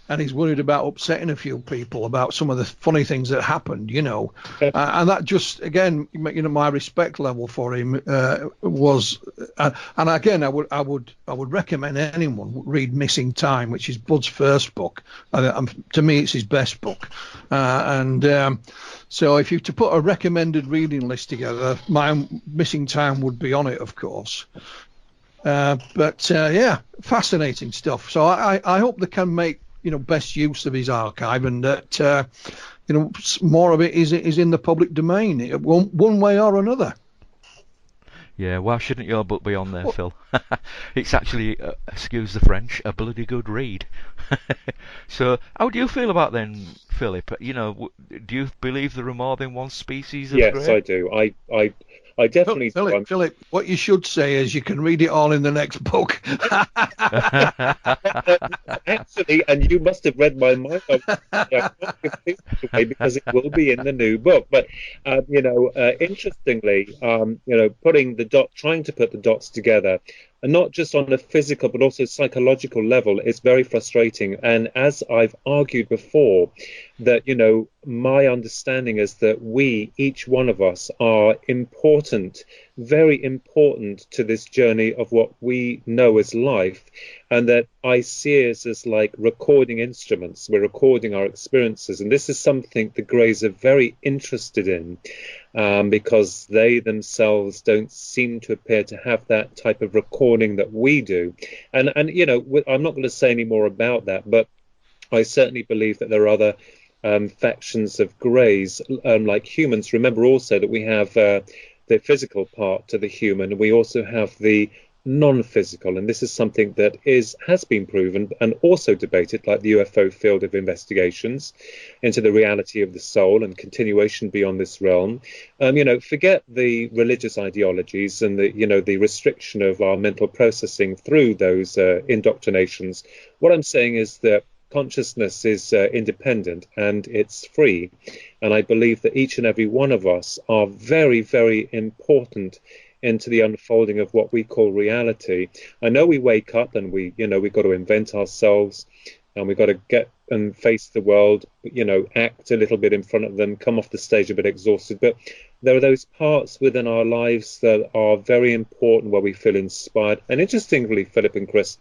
and he's worried about upsetting a few people about some of the funny things that happened, and that just, again, my respect level for him was, and again, I would recommend anyone read Missing Time, which is Bud's first book. To me, it's his best book, so if you to put a recommended reading list together, my Missing Time would be on it, of course. But fascinating stuff. So I hope they can make best use of his archive, and that more of it is in the public domain, one way or another. Yeah, why shouldn't your book be on there, Phil? It's actually, excuse the French, a bloody good read. So, how do you feel about then, Philip? Do you believe there are more than one species of Yes, grey? I do. I definitely do. Philip, what you should say is you can read it all in the next book. Actually, and you must have read my mind, because it will be in the new book. But interestingly, trying to put the dots together, and not just on a physical but also psychological level, is very frustrating. And as I've argued before, that my understanding is that each one of us, are important, very important to this journey of what we know as life, and that I see us as like recording instruments. We're recording our experiences, and this is something the Greys are very interested in, because they themselves don't seem to appear to have that type of recording that we do. And I'm not going to say any more about that, but I certainly believe that there are other factions of Greys, like humans. Remember also that we have the physical part to the human, and we also have the non-physical, and this is something that has been proven and also debated, like the UFO field of investigations into the reality of the soul and continuation beyond this realm. Forget the religious ideologies and the restriction of our mental processing through those indoctrinations. What I'm saying is that consciousness is independent and it's free, and I believe that each and every one of us are very, very important into the unfolding of what we call reality. I know we wake up and we've got to invent ourselves, and we've got to get and face the world, act a little bit in front of them, come off the stage a bit exhausted, but there are those parts within our lives that are very important where we feel inspired. And interestingly, Philip and Chris,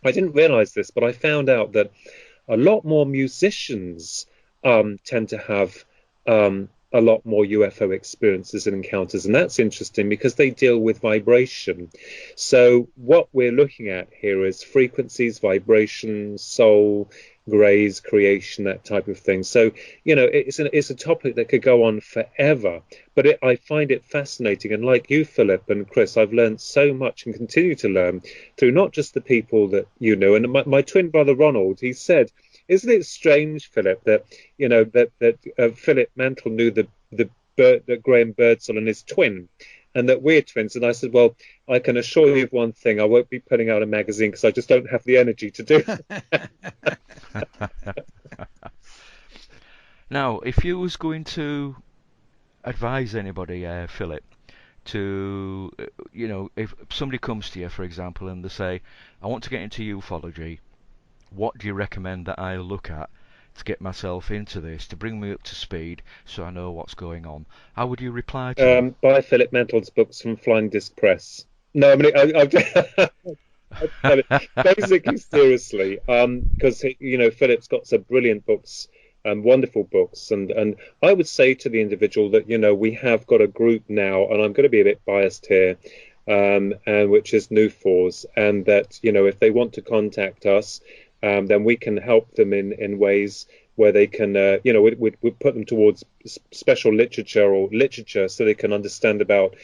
I didn't realize this, but I found out that a lot more musicians tend to have a lot more UFO experiences and encounters, and that's interesting because they deal with vibration. So what we're looking at here is frequencies, vibration, soul, grays, creation, that type of thing. So, it's a topic that could go on forever, but I find it fascinating. And like you, Philip and Chris, I've learned so much and continue to learn through not just the people that you know. And my twin brother Ronald, he said, isn't it strange, Philip, that Philip Mantle knew the bird, that Graham Birdsall and his twin, and that we're twins? And I said, well, I can assure you of one thing: I won't be putting out a magazine because I just don't have the energy to do it. Now, if you was going to advise anybody, Philip, to if somebody comes to you, for example, and they say, I want to get into ufology, what do you recommend that I look at to get myself into this, to bring me up to speed so I know what's going on? How would you reply to them? Buy Philip Mantle's books from Flying Disc Press. No, I mean, basically, seriously, because Philip's got some brilliant books, wonderful books, and I would say to the individual that we have got a group now, and I'm going to be a bit biased here, and which is NUFORS, and that if they want to contact us, then we can help them in ways where they can, we put them towards special literature so they can understand about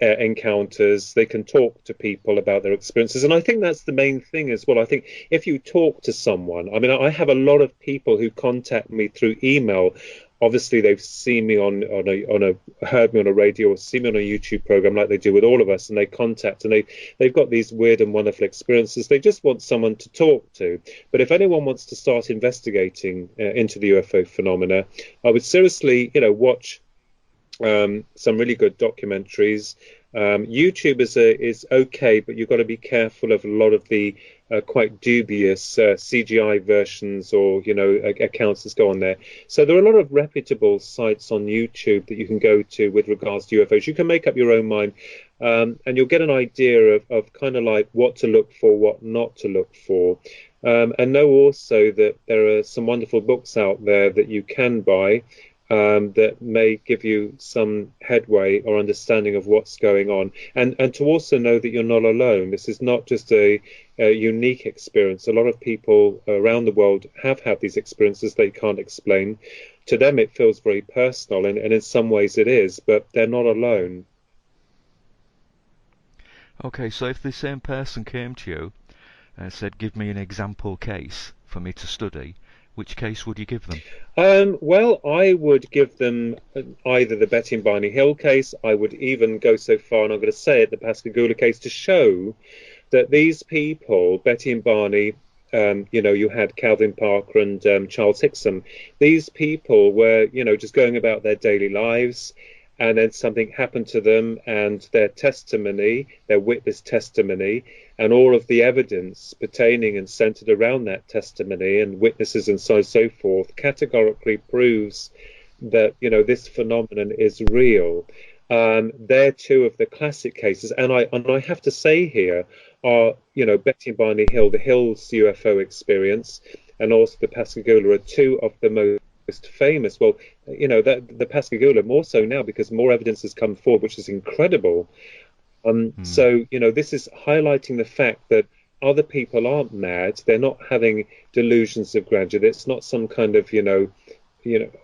encounters. They can talk to people about their experiences, and I think that's the main thing as well. I think if you talk to someone, I mean, I have a lot of people who contact me through email. Obviously, they've seen me heard me on a radio or seen me on a YouTube program like they do with all of us, and they contact, and they've got these weird and wonderful experiences. They just want someone to talk to. But if anyone wants to start investigating into the UFO phenomena, I would seriously, watch some really good documentaries. YouTube is okay, but you've got to be careful of a lot of the quite dubious CGI versions or accounts that go on there. So there are a lot of reputable sites on YouTube that you can go to with regards to UFOs. You can make up your own mind, and you'll get an idea of kind of like what to look for, what not to look for. And know also that there are some wonderful books out there that you can buy that may give you some headway or understanding of what's going on, and to also know that you're not alone. This is not just a unique experience. A lot of people around the world have had these experiences they can't explain. To them it feels very personal, and in some ways it is, but they're not alone. Okay, so if the same person came to you and said, give me an example case for me to study, which case would you give them? Well, I would give them either the Betty and Barney Hill case. I would even go so far, and I'm going to say it, the Pascagoula case, to show that these people, Betty and Barney, you had Calvin Parker and Charles Hickson. These people were, just going about their daily lives, and then something happened to them, and their testimony, their witness testimony, and all of the evidence pertaining and centered around that testimony and witnesses and so on and so forth categorically proves that, this phenomenon is real. They're two of the classic cases, and I have to say here are, Betty and Barney Hill, the Hills UFO experience, and also the Pascagoula are two of the most famous. Well, the Pascagoula more so now because more evidence has come forward, which is incredible. So, this is highlighting the fact that other people aren't mad. They're not having delusions of grandeur. It's not some kind of,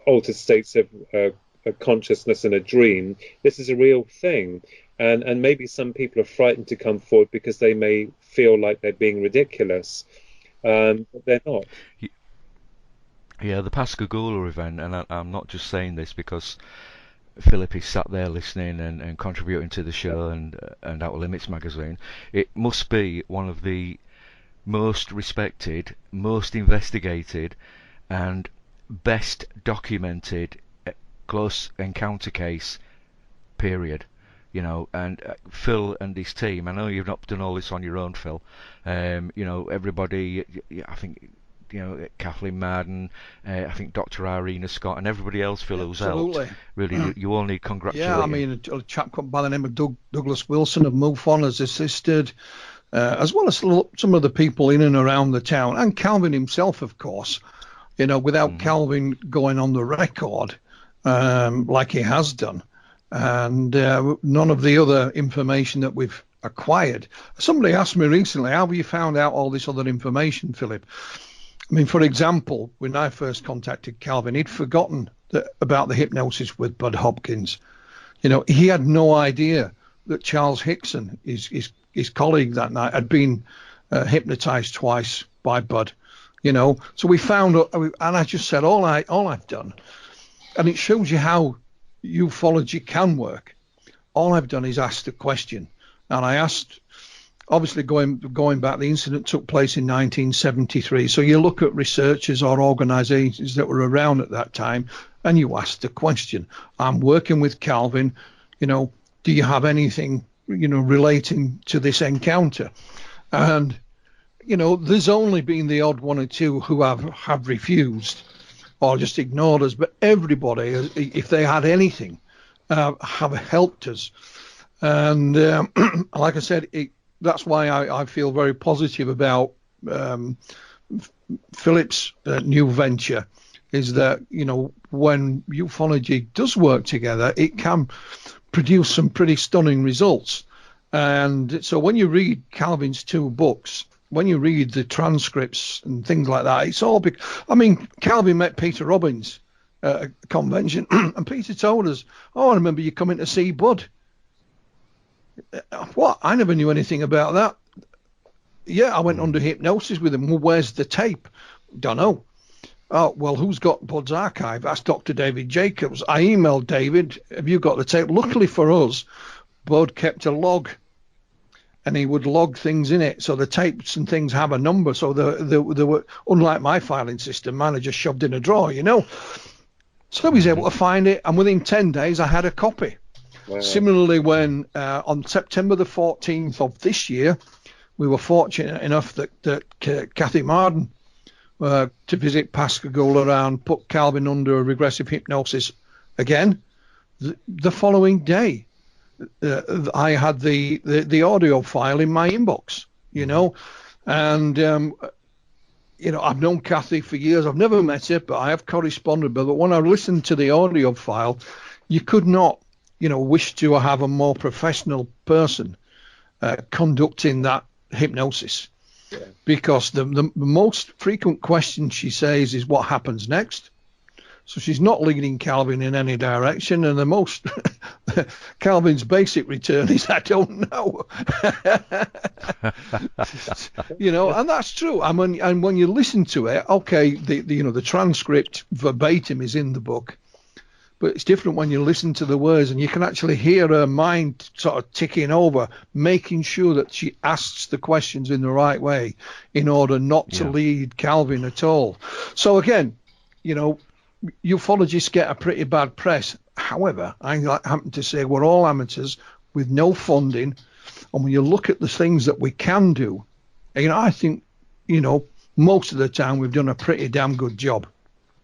altered states of consciousness in a dream. This is a real thing. And maybe some people are frightened to come forward because they may feel like they're being ridiculous. But they're not. Yeah, the Pascagoula event, and I'm not just saying this because Philip is sat there listening and contributing to the show and Outer Limits magazine. It must be one of the most respected, most investigated, and best documented close encounter case, period. And Phil and his team, I know you've not done all this on your own, Phil. Everybody, I think, Kathleen Madden, I think Dr. Irina Scott, and everybody else, Phil, who's helped. Really, you all need congratulations. Yeah, I mean, a chap by the name of Douglas Wilson of MUFON has assisted, as well as some of the people in and around the town, and Calvin himself, of course. without Calvin going on the record like he has done, and none of the other information that we've acquired. Somebody asked me recently, how have you found out all this other information, Philip? I mean, for example, when I first contacted Calvin, he'd forgotten about the hypnosis with Bud Hopkins. He had no idea that Charles Hickson, his colleague that night, had been hypnotized twice by Bud. So we found, and I just said, all I've done, and it shows you how ufology can work. All I've done is asked a question, and I asked, obviously going back, the incident took place in 1973. So you look at researchers or organisations that were around at that time, and you ask the question. I'm working with Calvin. Do you have anything relating to this encounter? And there's only been the odd one or two who have refused or just ignored us, but everybody, if they had anything, have helped us. And like I said, that's why I feel very positive about Philip's new venture, is that, when ufology does work together, it can produce some pretty stunning results. And so when you read Calvin's two books, when you read the transcripts and things like that, it's all big. I mean, Calvin met Peter Robbins at a convention, and Peter told us, I remember you coming to see Bud. What? I never knew anything about that. Yeah, I went under hypnosis with him. Well, where's the tape? Don't know. Oh, well, who's got Bud's archive? That's Dr. David Jacobs. I emailed David, have you got the tape? Luckily for us, Bud kept a log, and he would log things in it. So the tapes and things have a number. So there were, unlike my filing system, mine are just shoved in a drawer, So he was able to find it, and within 10 days, I had a copy. Wow. Similarly, when on September the 14th of this year, we were fortunate enough that Kathy Marden to visit Pascagoula and put Calvin under a regressive hypnosis again. The following day, I had the audio file in my inbox, and I've known Kathy for years. I've never met her, but I have corresponded with her. But when I listened to the audio file, you could not, wish to have a more professional person conducting that hypnosis. Yeah. Because the most frequent question she says is, what happens next? So she's not leading Calvin in any direction, and the most Calvin's basic return is, I don't know. And that's true. And when you listen to it, okay, the transcript verbatim is in the book, but it's different when you listen to the words, and you can actually hear her mind sort of ticking over, making sure that she asks the questions in the right way in order not to lead Calvin at all. So again, ufologists get a pretty bad press. However, I happen to say we're all amateurs with no funding, and when you look at the things that we can do, I think, most of the time we've done a pretty damn good job.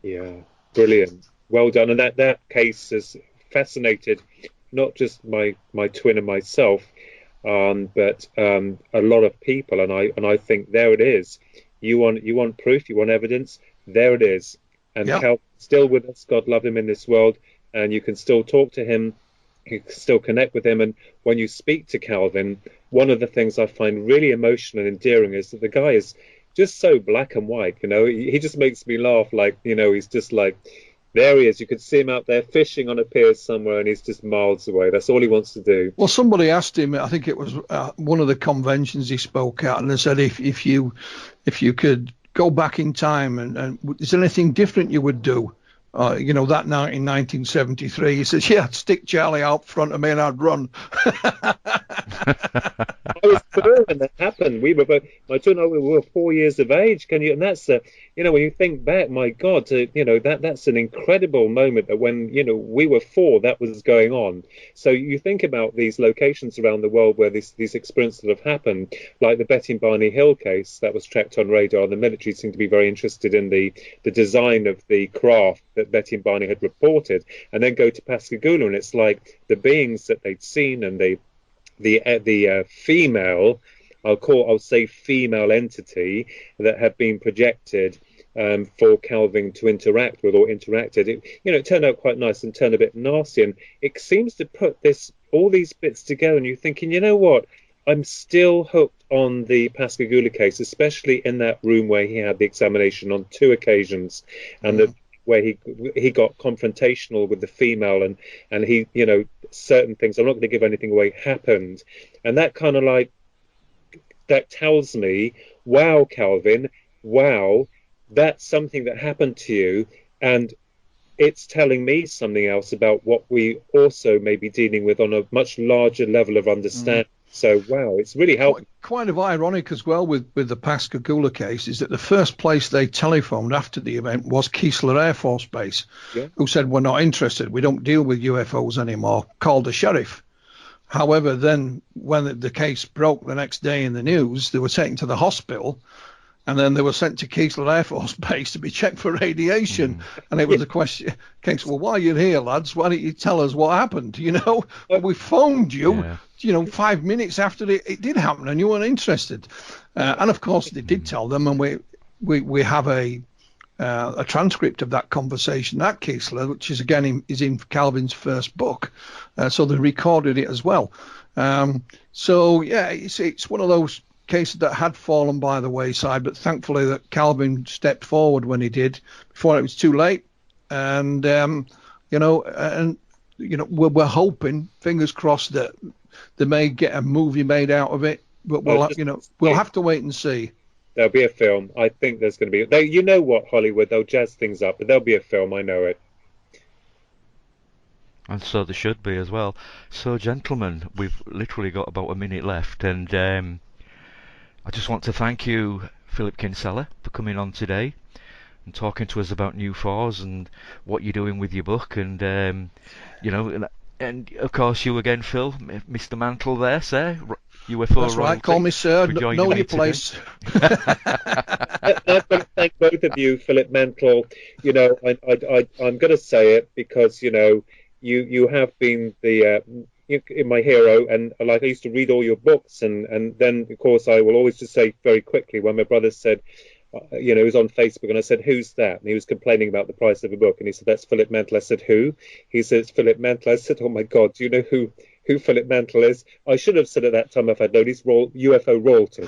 Yeah, brilliant. Well done. And that case has fascinated not just my twin and myself, but a lot of people. And I think there it is. You want proof, you want evidence. There it is. And Calvin's still with us. God love him in this world, and you can still talk to him. You can still connect with him. And when you speak to Calvin, one of the things I find really emotional and endearing is that the guy is just so black and white. He just makes me laugh. Like, he's just like, there he is. You could see him out there fishing on a pier somewhere, and he's just miles away. That's all he wants to do. Well, somebody asked him, I think it was one of the conventions he spoke at, and they said, if you could go back in time, and is there anything different you would do? That night in 1973, he says, I'd stick Charlie out front of me and I'd run. I was there when that happened. We were both, my two and I, we were 4 years of age. And that's when you think back, my God, that's an incredible moment that when, we were 4, that was going on. So you think about these locations around the world where these experiences have happened, like the Betty Barney Hill case that was tracked on radar. The military seemed to be very interested in the design of the craft that Betty and Barney had reported, and then go to Pascagoula, and it's like the beings that they'd seen, and the female, I'll say female entity that had been projected for Calvin to interact with, or interacted. It turned out quite nice and turned a bit nasty, and it seems to put all these bits together, and you're thinking, you know what, I'm still hooked on the Pascagoula case, especially in that room where he had the examination on 2 occasions, and where he got confrontational with the female, and he, certain things, I'm not going to give anything away, happened, and that kind of that tells me, wow, Calvin, wow, that's something that happened to you, and it's telling me something else about what we also may be dealing with on a much larger level of understanding. So, wow, it's really helped. Quite ironic as well with the Pascagoula case is that the first place they telephoned after the event was Keesler Air Force Base, who said, we're not interested, we don't deal with UFOs anymore, called the sheriff. However, then when the case broke the next day in the news, they were taken to the hospital, and then they were sent to Keesler Air Force Base to be checked for radiation. And it was a question, case, well, while you're here, lads, why don't you tell us what happened? We phoned you, 5 minutes after it did happen, and you weren't interested. And of course, they did tell them, and we have a transcript of that conversation at Keesler, which is again is in Calvin's first book. So they recorded it as well. So yeah, it's one of those cases that had fallen by the wayside, but thankfully that Calvin stepped forward when he did before it was too late. And we're hoping, fingers crossed, that they may get a movie made out of it. But we'll have to wait and see. There'll be a film. I think there's going to be. You know what, Hollywood? They'll jazz things up, but there'll be a film. I know it. And so there should be as well. So, gentlemen, we've literally got about a minute left, and I just want to thank you, Philip Kinsella, for coming on today and talking to us about UFOs and what you're doing with your book, and and of course you again, Phil, Mr. Mantle there, sir. UFO That's right, call me sir, know your place. I've got to thank both of you, Philip Mantle. I'm going to say it because, you have been my hero, and I used to read all your books, and then, of course, I will always just say very quickly, when my brother said, he was on Facebook, and I said, who's that? And he was complaining about the price of a book, and he said, that's Philip Mantle. I said, who? He says, Philip Mantle. I said, oh my God, do you know who Philip Mantle is? I should have said at that time, if I'd known, he's UFO royalty.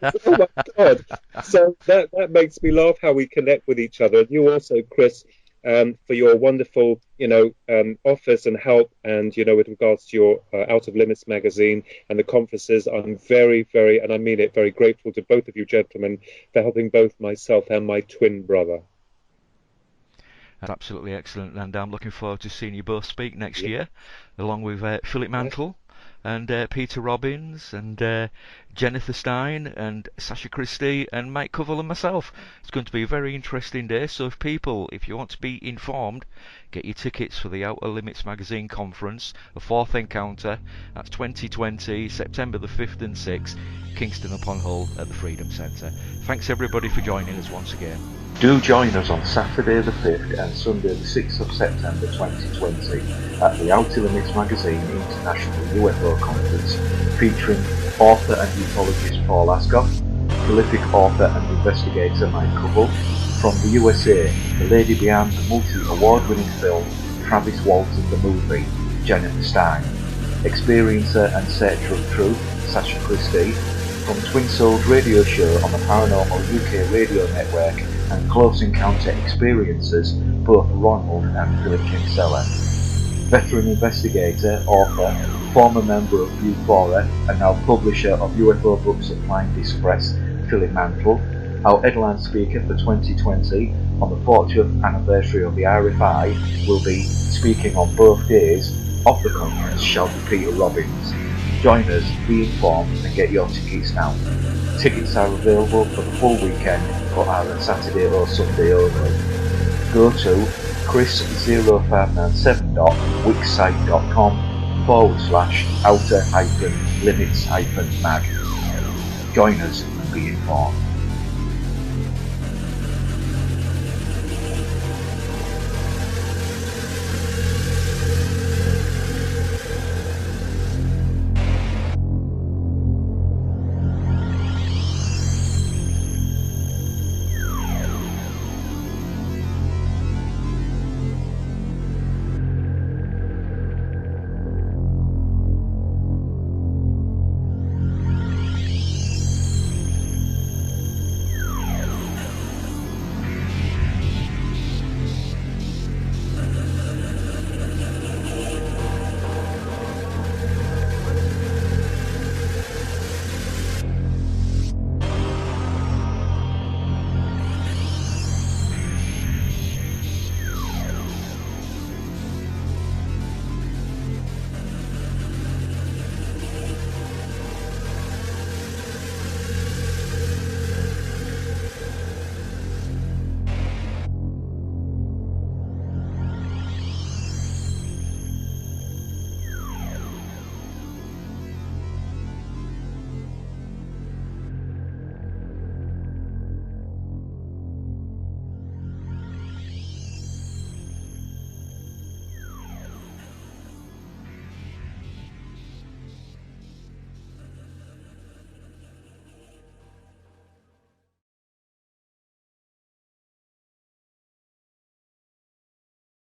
Oh my God. So that makes me laugh how we connect with each other. And you also, Chris, for your wonderful, offers and help, and, with regards to your Out of Limits magazine and the conferences. I'm very, very, and I mean it, very grateful to both of you gentlemen for helping both myself and my twin brother. That's absolutely excellent, and I'm looking forward to seeing you both speak next year, along with Philip Mantle and Peter Robbins and Jennifer Stein and Sasha Christie and Mike Covell and myself. It's going to be a very interesting day, so if you want to be informed, get your tickets for the Outer Limits Magazine Conference, a fourth encounter. That's 2020, September the 5th and 6th, Kingston upon Hull at the Freedom Centre. Thanks everybody for joining us once again. Do join us on Saturday the 5th and Sunday the 6th of September 2020 at the Outer Limits Magazine International UFO Conference, featuring author and ufologist Paul Ascoff, prolific author and investigator Mike Covell, from the USA, the lady behind the multi-award-winning film Travis Walton the Movie, Jennifer Stein, experiencer and searcher of truth, Sasha Christie, from Twin Souls radio show on the Paranormal UK radio network, and Close Encounter experiences, both Ronald and Philip Kinsella. Veteran investigator, author, former member of Ufo and now publisher of UFO books at Flying Disc Press, Philip Mantle. Our headline speaker for 2020 on the 40th anniversary of the RFI will be speaking on both days of the conference shall be Peter Robbins. Join us, be informed and get your tickets now. Tickets are available for the full weekend but are on Saturday or Sunday only. Go to chris0597.wixsite.com/outer-limits-mag. Join us and be informed.